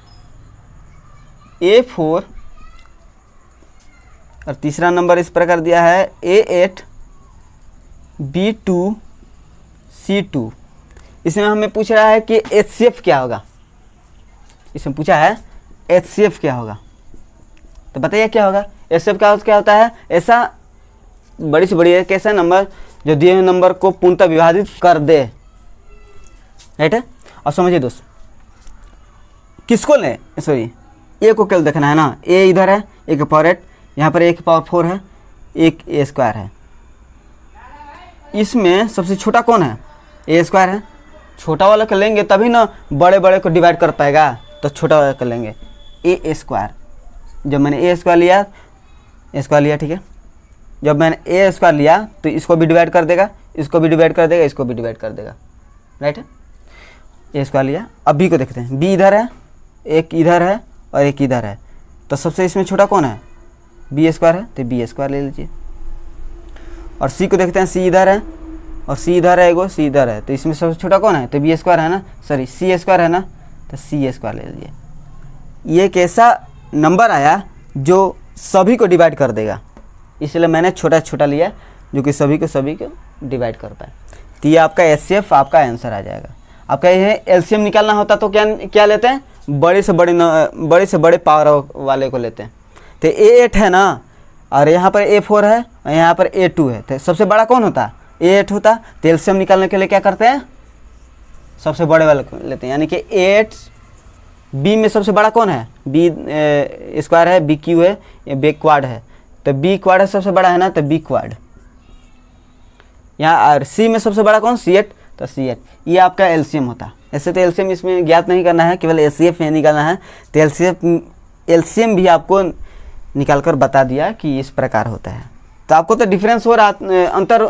a4, और तीसरा नंबर इस प्रकार दिया है a8 b2 c2। इसमें हमें पूछ रहा है कि HCF क्या होगा, इसमें पूछा है HCF क्या होगा, तो बताइए क्या होगा। HCF का क्या होता है, ऐसा बड़ी से बड़ी एक ऐसा नंबर जो दिए हुए नंबर को पूर्णतः विभाजित कर दे, राइट है। और समझिए दोस्त, किसको लें, सॉरी ए को केवल देखना है ना, ए इधर है, ए का पावर 8, यहाँ पर ए की पावर 4 है, एक a² है। इसमें सबसे छोटा कौन है, a² है। छोटा वाला को लेंगे तभी ना बड़े बड़े को डिवाइड कर पाएगा, तो छोटा वाला को लेंगे a²। जब मैंने a² लिया, ठीक है, जब मैंने a² लिया तो इसको भी डिवाइड कर देगा, इसको भी डिवाइड कर देगा, इसको भी डिवाइड कर देगा, राइट है। a² लिया। अब b को देखते हैं, b इधर है, एक इधर है और एक इधर है, तो सबसे इसमें छोटा कौन है, b² है, तो b² ले लीजिए। और c को देखते हैं, c इधर है और c इधर है, एगो c इधर है, तो इसमें सबसे छोटा कौन है, तो b² है ना, सॉरी c² है ना, तो c² ले लीजिए। ये एक ऐसा नंबर आया जो सभी को डिवाइड कर देगा, इसलिए मैंने छोटा लिया जो कि सभी को डिवाइड कर पाए। तो ये आपका HCF आपका आंसर आ जाएगा। आपका ये LCM निकालना होता तो क्या लेते हैं, बड़े से बड़े पावर वाले को लेते हैं। तो A8 है ना, और यहाँ पर A4 है और यहाँ पर A2 है, तो सबसे बड़ा कौन होता, A8 होता। तो LCM निकालने के लिए क्या करते हैं, सबसे बड़े वाले को लेते हैं, यानी कि 8 B में सबसे बड़ा कौन है, B² है, BQ है, या B² है, तो B² है सबसे बड़ा है ना, तो B²। यहाँ और C में सबसे बड़ा कौन, C8, तो C8। ये आपका LCM होता है। ऐसे तो LCM इसमें ज्ञात नहीं करना है, केवल HCF में निकालना है। तो LCM भी आपको निकाल कर बता दिया कि इस प्रकार होता है। तो आपको तो डिफरेंस हो रहा, अंतर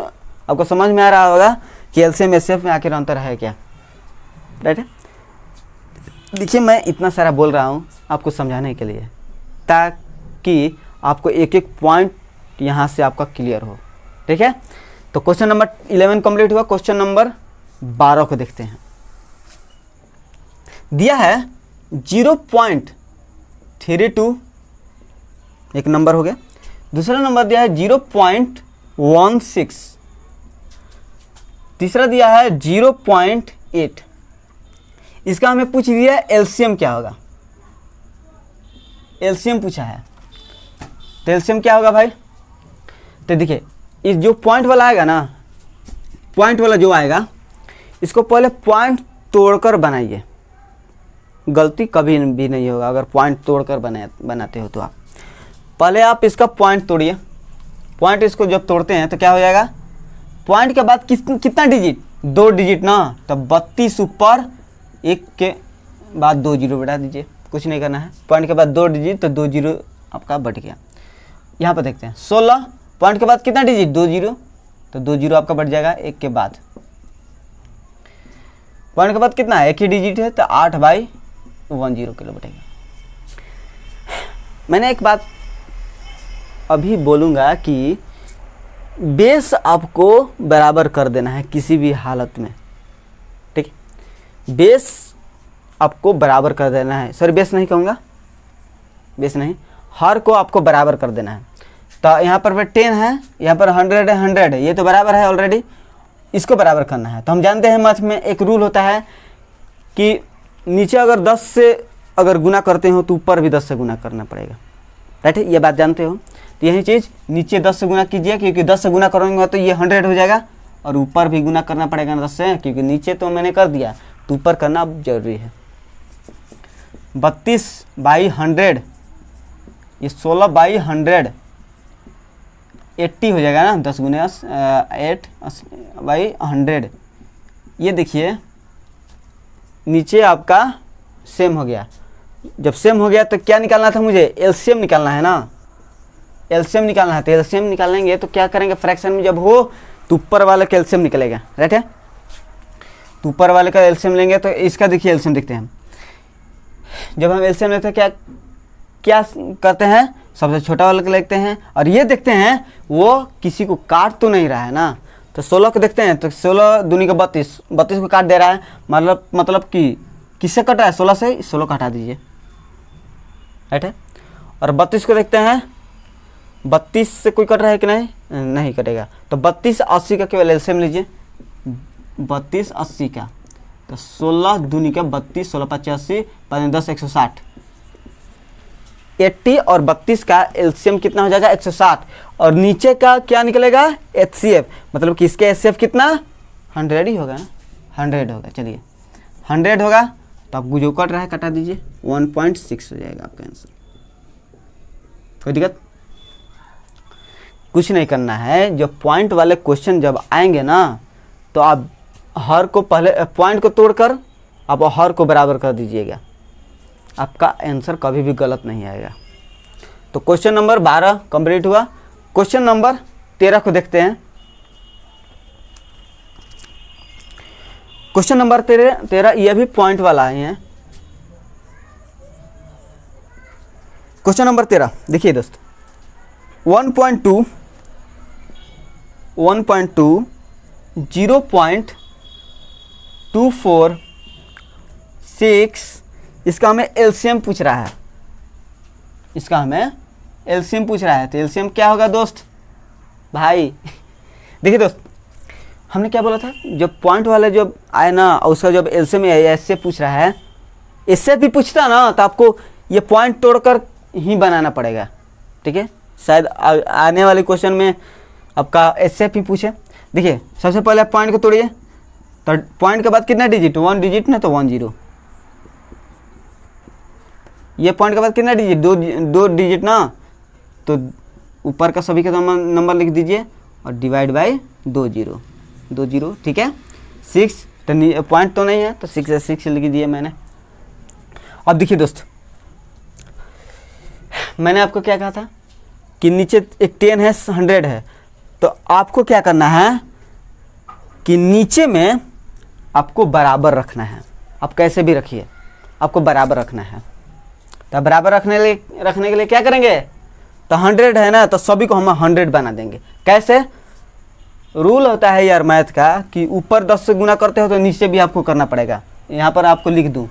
आपको समझ में आ रहा होगा कि LCM HCF में आखिर अंतर है क्या, राइट है। देखिए मैं इतना सारा बोल रहा हूँ आपको समझाने के लिए, ताकि आपको एक एक पॉइंट यहाँ से आपका क्लियर हो, ठीक है। तो क्वेश्चन नंबर 11 कंप्लीट हुआ। क्वेश्चन नंबर 12 को देखते हैं। दिया है 32 एक नंबर हो गया। दूसरा नंबर दिया है 0.16, तीसरा दिया है 0.8। इसका हमें पूछ दिया है एलसीएम क्या होगा, एलसीएम पूछा है। तो एलसीएम क्या होगा भाई? तो देखिए इस जो पॉइंट वाला आएगा ना, पॉइंट वाला जो आएगा, इसको पहले पॉइंट तोड़कर बनाइए। गलती कभी भी नहीं होगा अगर पॉइंट तोड़कर बनाते हो तो। आप पहले आप इसका पॉइंट तोड़िए। पॉइंट इसको जब तोड़ते हैं तो क्या हो जाएगा? पॉइंट के बाद कितना डिजिट? 2 डिजिट ना, तो 32 ऊपर 1 के बाद 2 जीरो बढ़ा दीजिए, कुछ नहीं करना है। पॉइंट के बाद 2 डिजिट तो 2 जीरो आपका बढ़ गया। यहाँ पर देखते हैं 16, पॉइंट के बाद कितना डिजिट? 2 जीरो, तो 2 जीरो आपका बढ़ जाएगा 1 के बाद। पॉइंट के बाद कितना है? 1 ही डिजिट है, तो 8/10 किलो बढ़ेगा। मैंने एक बात अभी बोलूँगा कि बेस आपको बराबर कर देना है किसी भी हालत में, ठीक है? बेस आपको बराबर कर देना है। सॉरी, बेस नहीं कहूँगा, बेस नहीं, हर को आपको बराबर कर देना है। तो यहाँ पर 10 है, यहाँ पर 100 है, 100 है, ये तो बराबर है ऑलरेडी, इसको बराबर करना है। तो हम जानते हैं मैथ में एक रूल होता है कि नीचे अगर 10 से अगर गुना करते हो तो ऊपर भी 10 से गुना करना पड़ेगा, राइट है? ये बात जानते हो। तो यही चीज़ नीचे 10 से गुना कीजिए, क्योंकि 10 से गुना करेंगे तो ये 100 हो जाएगा, और ऊपर भी गुना करना पड़ेगा 10 से, क्योंकि नीचे तो मैंने कर दिया, तो ऊपर करना अब जरूरी है। 32/100, ये 16/100, 80 हो जाएगा ना, 10 गुने 8/100। ये देखिए नीचे आपका सेम हो गया। जब सेम हो गया तो क्या निकालना था मुझे? एलसीएम निकालना है ना, एलसीएम निकालना है। तो एलसीएम निकालेंगे तो क्या करेंगे? फ्रैक्शन में जब हो तो ऊपर वाले का एलसीएम निकलेगा, राइट है? तो ऊपर वाले का एलसीएम लेंगे, तो इसका देखिए एलसीएम देखते हैं। जब हम एलसीएम लेते हैं क्या क्या करते हैं? सबसे छोटा वाले को लेते हैं, और ये देखते हैं वो किसी को काट तो नहीं रहा है ना। तो 16 को देखते हैं, तो 16 दूनी का 32, 32 को काट दे रहा है, मतलब कि किससे कट रहा है? 16 से। 16 को हटा दीजिए, राइट है? और 32 को देखते हैं, 32 से कोई कट रहा है कि नहीं? नहीं कटेगा। तो 32 80 का केवल एलसीएम लीजिए, 32 80 का, तो 16 दूनी का 32, 16 85, 5 10 160, 80 और 32 का एलसीएम कितना हो जाएगा? 160। और नीचे का क्या निकलेगा? एचसीएफ, मतलब कि इसके एचसीएफ कितना? 100 ही होगा ना, 100 होगा। चलिए 100 होगा, तो आपको जो कट रहा है कटा दीजिए, 1.6 हो जाएगा आपका आंसर। कोई दिक्कत? कुछ नहीं करना है। जो पॉइंट वाले क्वेश्चन जब आएंगे ना, तो आप हर को पहले पॉइंट को तोड़कर आप हर को बराबर कर दीजिएगा, आपका आंसर कभी भी गलत नहीं आएगा। तो क्वेश्चन नंबर 12 कंप्लीट हुआ। क्वेश्चन नंबर 13 को देखते हैं। क्वेश्चन नंबर 13 ये भी पॉइंट वाला है। क्वेश्चन नंबर 13 देखिए दोस्त, 1.2 0.246, इसका हमें एलसीएम पूछ रहा है, इसका हमें एलसीएम पूछ रहा है। तो एलसीएम क्या होगा दोस्त भाई? देखिए दोस्त, हमने क्या बोला था? जब पॉइंट वाले जब आए ना, और उसका जब एलसीएम ऐसे पूछ रहा है, इससे भी पूछता ना, तो आपको ये पॉइंट तोड़कर ही बनाना पड़ेगा, ठीक है? शायद आने वाले क्वेश्चन में आपका एसएफ ही पूछे। देखिए सबसे पहले आप पॉइंट को तोड़िए, तो पॉइंट के बाद कितना डिजिट? 1 डिजिट ना, तो 1 0। ये पॉइंट के बाद कितना डिजिट? 2 डिजिट ना, तो ऊपर का सभी का नंबर लिख दीजिए और डिवाइड बाय 2 0, ठीक है? 6, तो पॉइंट तो नहीं है, तो 6 से 6 लिख दिए मैंने। अब देखिए दोस्त, मैंने आपको क्या कहा था कि नीचे एक 10 है, 100 है, तो आपको क्या करना है कि नीचे में आपको बराबर रखना है। आप कैसे भी रखिए, आपको बराबर रखना है। तो बराबर रखने के लिए क्या करेंगे? तो 100 है ना, तो सभी को हम 100 बना देंगे। कैसे? रूल होता है यार मैथ का कि ऊपर 10 से गुना करते हो तो नीचे भी आपको करना पड़ेगा। यहाँ पर आपको लिख दूँ,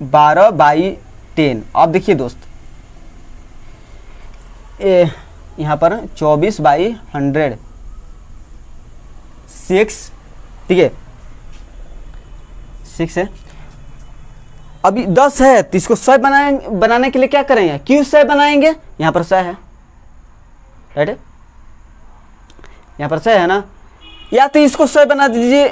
12/10। अब देखिए दोस्त, यहाँ पर 24/100 6, ठीक है 6 है। अभी 10 है तो इसको 100 बनाने के लिए क्या करेंगे, क्यों 100 बनाएंगे, यहाँ पर 100 है, राइट है, यहाँ पर 100 है ना, या तो इसको 100 बना दीजिए,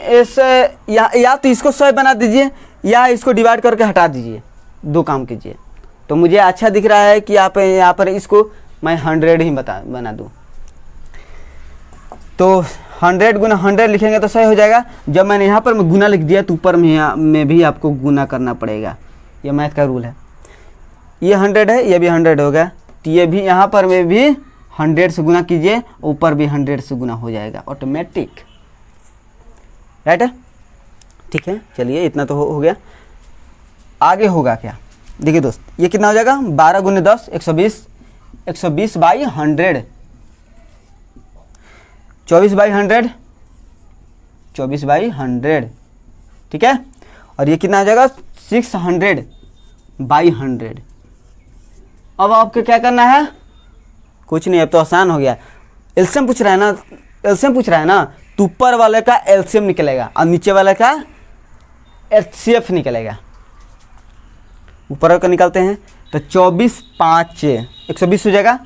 या तो इसको 100 बना दीजिए, या इसको डिवाइड करके हटा दीजिए, दो काम कीजिए। तो मुझे अच्छा दिख रहा है कि यहाँ पर इसको मैं 100 ही बना दूँ। तो 100 गुना 100 लिखेंगे तो सही हो जाएगा। जब मैंने यहाँ पर गुना लिख दिया तो ऊपर में भी आपको गुना करना पड़ेगा, ये मैथ का रूल है। ये 100 है, ये भी 100 हो गया, तो ये भी यहाँ पर में भी 100 से गुना कीजिए, ऊपर भी 100 से गुना हो जाएगा ऑटोमेटिक, राइट है, ठीक है। चलिए इतना तो हो गया, आगे होगा क्या, देखिए दोस्त ये कितना हो जाएगा, 12 गुने 10 120, 120/100, 24/100, 24/100, ठीक है। और ये कितना हो जाएगा 600/100। अब आपको क्या करना है, कुछ नहीं, अब तो आसान हो गया। एलसीएम पूछ रहा है ना, एलसीएम पूछ रहा है ना, तो ऊपर वाले का एलसीएम निकलेगा और नीचे वाले का एचसीएफ निकलेगा। ऊपर का निकालते हैं तो 24/5 120 हो जाएगा।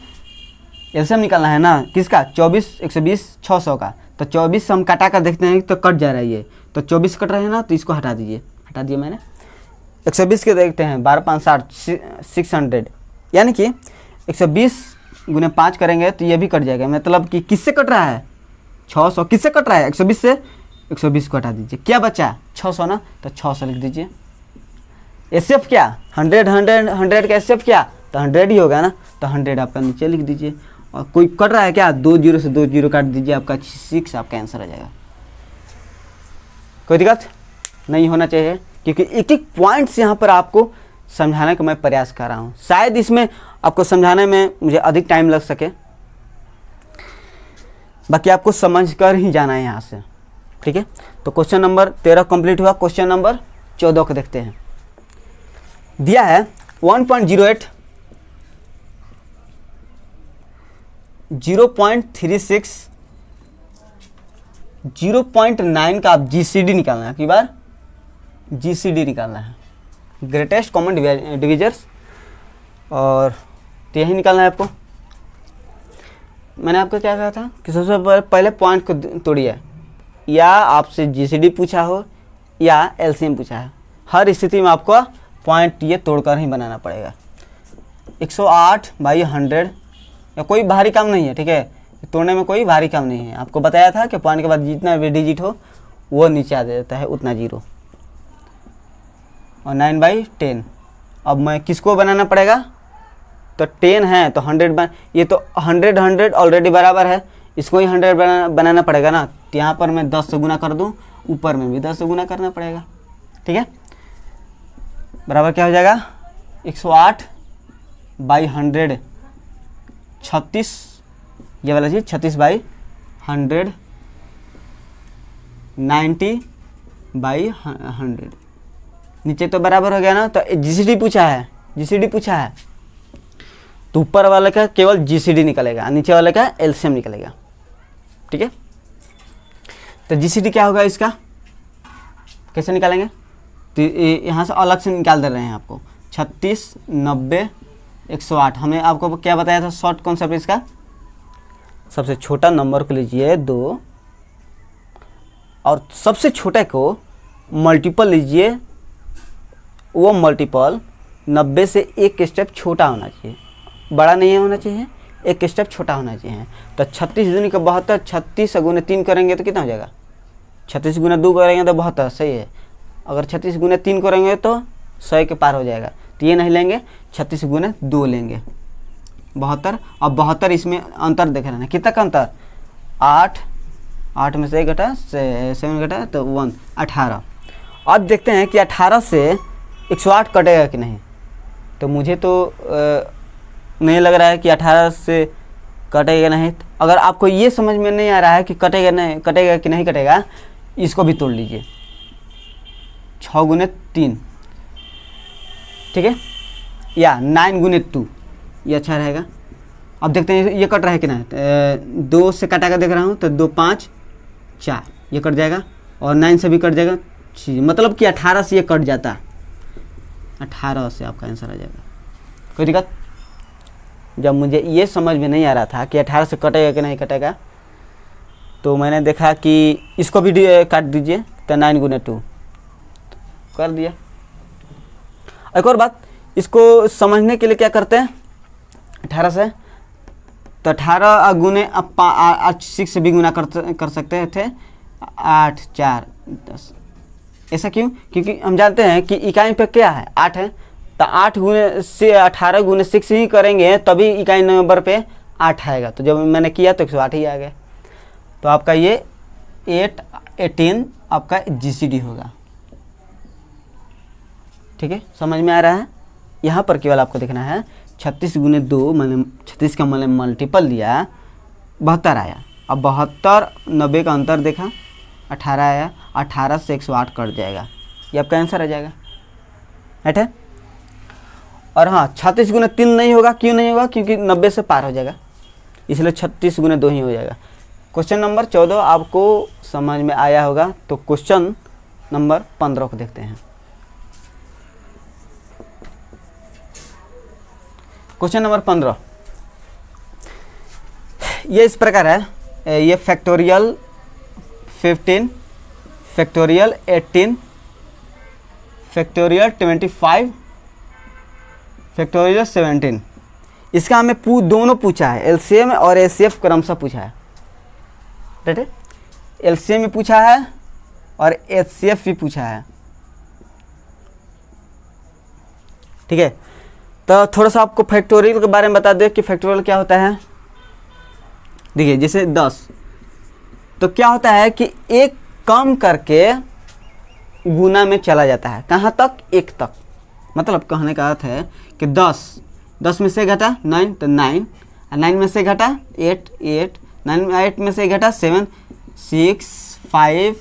एलसीएम निकालना है ना किसका, 24 120 600 का, तो 24 हम कटा कर देखते हैं तो कट जा रहा है ये, तो 24 कट रहे हैं ना, तो इसको हटा दीजिए, हटा दिया मैंने। 120 के देखते हैं, 12 5 60 600, यानी कि 120 गुने 5 करेंगे तो ये भी कट जाएगा, मतलब कि किससे कट रहा है, 600, किससे कट रहा है 120 से, 120 को हटा दीजिए, क्या बचा 600 ना, तो 600 लिख दीजिए। एसएफ क्या, 100 का एसएफ क्या, तो 100 ही होगा ना, तो 100 आपका नीचे लिख दीजिए। और कोई कट रहा है क्या, 2 0 से 2 0 काट दीजिए, आपका 6 आपका आंसर आ जाएगा। कोई दिक्कत नहीं होना चाहिए, क्योंकि एक एक पॉइंट्स यहाँ पर आपको समझाने का मैं प्रयास कर रहा हूँ। शायद इसमें आपको समझाने में मुझे अधिक टाइम लग सके, बाकी आपको समझ कर ही जाना है यहाँ से, ठीक है। तो क्वेश्चन नंबर 13 कंप्लीट हुआ। क्वेश्चन नंबर 14 को देखते हैं। दिया है 1.08 0.36 0.9 का आप जीसीडी निकालना है, कि बार जीसीडी निकालना है, ग्रेटेस्ट कॉमन डिविजर्स, और तो यही निकालना है आपको। मैंने आपको क्या कहा था कि सबसे पहले पॉइंट को तोड़िए, या आपसे जीसीडी पूछा हो या एलसीएम पूछा है, हर स्थिति में आपको पॉइंट ये तोड़कर ही बनाना पड़ेगा। 108/100 या कोई भारी काम नहीं है, ठीक है, तोड़ने में कोई भारी काम नहीं है। आपको बताया था कि पॉइंट के बाद जितना भी डिजिट हो वो नीचे आ देता है, उतना 0, और 9/10। अब मैं किसको बनाना पड़ेगा, तो 10 है तो 100 ये तो 100 ऑलरेडी बराबर है, इसको ही 100 बनाना पड़ेगा ना, तो यहाँ पर मैं 10 से गुना कर दूँ, ऊपर में भी 10 से गुना करना पड़ेगा, ठीक है। बराबर क्या हो जाएगा 108/100, 36, ये वाला चीज़ 36/100, 90/100, नीचे तो बराबर हो गया ना। तो जीसीडी पूछा है, जीसीडी पूछा है, तो ऊपर वाले का केवल जीसीडी निकलेगा, नीचे वाले का एलसीएम निकलेगा, ठीक है। तो जीसीडी क्या होगा इसका, कैसे निकालेंगे, तो यहाँ से अलग से निकाल दे रहे हैं आपको। 36 90 108, हमने आपको क्या बताया था शॉर्ट कॉन्सेप्ट इसका, सबसे छोटा नंबर को लीजिए 2, और सबसे छोटे को मल्टीपल लीजिए, वो मल्टीपल 90 से एक स्टेप छोटा होना चाहिए, बड़ा नहीं होना चाहिए, एक स्टेप छोटा होना चाहिए। तो 36 दूनी का 72, 36 गुने 3 करेंगे तो कितना हो जाएगा, 36 गुना 2 करेंगे तो 72, सही है। अगर 36 गुने 3 करेंगे तो 100 के पार हो जाएगा, तो ये नहीं लेंगे, 36 गुने 2 लेंगे, 72। अब 72 इसमें अंतर देख रहे हैं, कितना का अंतर, 8 में से 1 घटा 7 घटा तो 1, 18। अब देखते हैं कि 18 से 108 कटेगा कि नहीं, तो मुझे तो नहीं लग रहा है कि 18 से कटेगा नहीं। अगर आपको ये समझ में नहीं आ रहा है कि कटेगा कि नहीं कटेगा, इसको भी तोड़ लीजिए, 6 गुने 3, ठीक है, या 9 गुने 2, ये अच्छा रहेगा। अब देखते हैं ये कट रहा है कि ना, 2 से कटाकर देख रहा हूँ तो 2 5 4, ये कट जाएगा और 9 से भी कट जाएगा, मतलब कि 18 से ये कट जाता, 18 से आपका आंसर आ जाएगा। कोई दिक्कत? जब मुझे ये समझ में नहीं आ रहा था कि 18 से कटेगा कि नहीं कटेगा, तो मैंने देखा कि इसको भी काट दीजिए, तो 9 गुने 2 कर दिया। एक और बात, इसको समझने के लिए क्या करते हैं, 18 से तो 18 गुने 6 से भी गुना कर सकते थे, 8 4 10। ऐसा क्यों? क्योंकि हम जानते हैं कि इकाई पे क्या है, 8 है, तो 8 गुने से 18 गुने 6 ही करेंगे तभी इकाई नंबर पे 8 आएगा। तो जब मैंने किया तो 108 ही आ गया। तो आपका ये 18 आपका GCD होगा। ठीक है, समझ में आ रहा है? यहाँ पर केवल आपको देखना है 36 गुने 2, मैंने 36 का मैंने मल्टीपल लिया, 72 आया। अब 72 90 का अंतर देखा, 18 आया, 18 से 108 कट जाएगा, ये आपका आंसर आ जाएगा। राइट है? और हाँ, 36 गुने 3 नहीं होगा, क्यों नहीं होगा? क्योंकि 90 से पार हो जाएगा, इसलिए 36 गुने 2 ही हो जाएगा। क्वेश्चन नंबर 14 आपको समझ में आया होगा, तो क्वेश्चन नंबर 15 को देखते हैं। क्वेश्चन नंबर 15 ये इस प्रकार है, ये फैक्टोरियल 15, फैक्टोरियल 18, फैक्टोरियल 25, फैक्टोरियल 17। इसका हमें दोनों पूछा है, एलसीएम और एचसीएफ क्रमशः पूछा है। राइट है? एलसीएम भी पूछा है और एचसीएफ भी पूछा है। ठीक है, तो थोड़ा सा आपको फैक्टोरियल के बारे में बता दें कि फैक्टोरियल क्या होता है। देखिए, जैसे 10, तो क्या होता है कि एक कम करके गुना में चला जाता है, कहाँ तक? 1 तक। मतलब कहने का अर्थ है कि 10 में से घटा 9 तो 9, 9 में से घटा 8 8, 8 में से घटा 7 6 5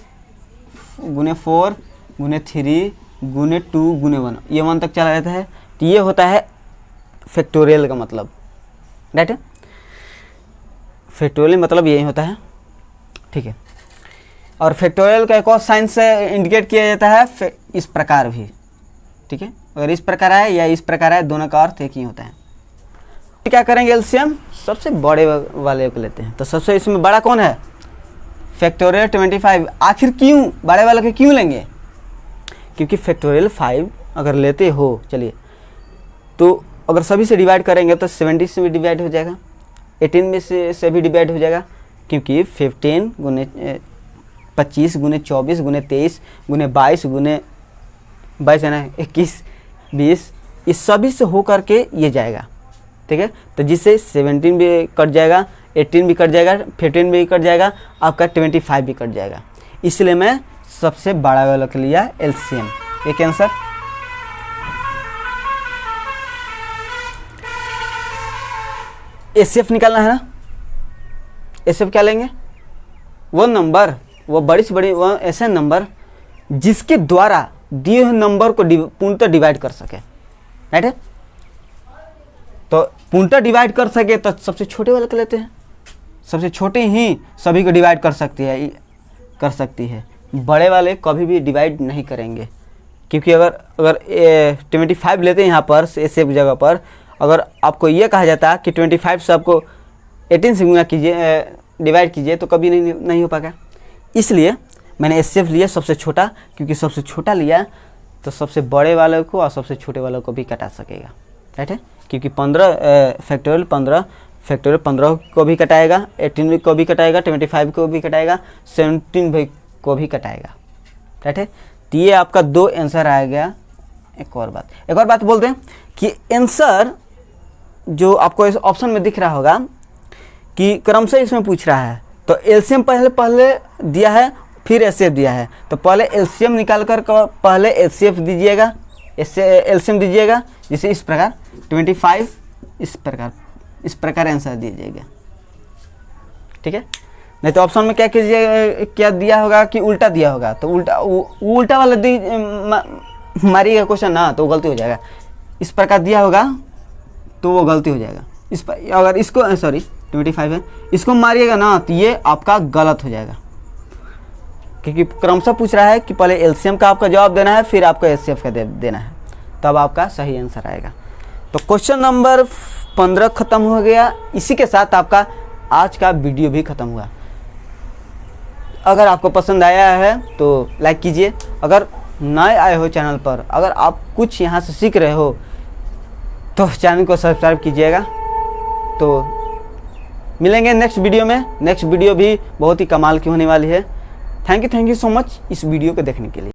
गुने 4 गुने 3 गुने 2 गुने 1, ये 1 तक चला जाता है। तो ये होता है फैक्टोरियल का मतलब। राइट है? फैक्टोरियल मतलब यही होता है। ठीक है, और फैक्टोरियल का एक और साइन से इंडिकेट किया जाता है इस प्रकार भी। ठीक है, अगर इस प्रकार है या इस प्रकार है, दोनों का अर्थ एक ही होता है। क्या करेंगे, एलसीएम सबसे बड़े वाले को लेते हैं। तो सबसे इसमें बड़ा कौन है? फैक्टोरियल 25। आखिर क्यों बड़े वाले के क्यों लेंगे? क्योंकि फैक्टोरियल 5 अगर लेते हो, चलिए, तो अगर सभी से डिवाइड करेंगे तो 70 से भी डिवाइड हो जाएगा, 18 में से भी डिवाइड हो जाएगा, क्योंकि 15 गुने 25 गुने 24 गुने 23 गुने 22 गुने 22 है ना, 21 20, इस सभी से हो करके ये जाएगा। ठीक है, तो जिससे 17 भी कट जाएगा, 18 भी कट जाएगा, 15 भी कट जाएगा, आपका 25 भी कट जाएगा। इसलिए मैं सबसे बड़ा वाला के लिया एलसीएम। एक आंसर। एचसीएफ निकालना है ना, एचसीएफ क्या लेंगे? वो नंबर, वो बड़ी से बड़ी वो ऐसे नंबर जिसके द्वारा दिए हुए नंबर को पूर्णतः डिवाइड कर सके। राइट है? तो पूर्णतः डिवाइड कर सके तो सबसे छोटे वाले को लेते हैं। सबसे छोटे ही सभी को डिवाइड कर सकती है, बड़े वाले कभी भी डिवाइड नहीं करेंगे। क्योंकि अगर 25 लेते हैं यहाँ पर एचसीएफ जगह पर, अगर आपको ये कहा जाता कि 25 से आपको 18 से गुना कीजिए, डिवाइड कीजिए, तो कभी नहीं हो पाएगा। इसलिए मैंने एचसीएफ लिया सबसे छोटा, क्योंकि सबसे छोटा लिया तो सबसे बड़े वाले को और सबसे छोटे वाले को भी कटा सकेगा। राइट है? क्योंकि 15 फैक्टोरियल 15 को भी कटाएगा, 18 को भी कटाएगा, 25 को भी कटाएगा, 17 को भी कटाएगा। राइट है? तो ये आपका 2 आंसर आ गया। एक और बात बोलते हैं कि आंसर जो आपको इस ऑप्शन में दिख रहा होगा कि क्रमशः इसमें पूछ रहा है, तो एलसीएम पहले दिया है, फिर एचसीएफ दिया है, तो पहले एलसीएम निकाल कर पहले एचसीएफ दीजिएगा, एलसीएम दीजिएगा। जैसे इस प्रकार 25, इस प्रकार आंसर दीजिएगा। ठीक है? नहीं तो ऑप्शन में क्या दिया होगा कि उल्टा दिया होगा, तो उल्टा वाला मारिएगा क्वेश्चन ना, तो गलती हो जाएगा। इस प्रकार दिया होगा तो वो गलती हो जाएगा। इस पर अगर इसको सॉरी 25 है, इसको मारिएगा ना तो ये आपका गलत हो जाएगा, क्योंकि क्रमशः पूछ रहा है कि पहले एलसीएम का आपका जवाब देना है, फिर आपको एचसीएफ का देना है, तब आपका सही आंसर आएगा। तो क्वेश्चन नंबर 15 खत्म हो गया। इसी के साथ आपका आज का वीडियो भी खत्म हुआ। अगर आपको पसंद आया है तो लाइक कीजिए, अगर नए आए हो चैनल पर, अगर आप कुछ यहाँ से सीख रहे हो तो चैनल को सब्सक्राइब कीजिएगा। तो मिलेंगे नेक्स्ट वीडियो में। नेक्स्ट वीडियो भी बहुत ही कमाल की होने वाली है। थैंक यू सो मच इस वीडियो को देखने के लिए।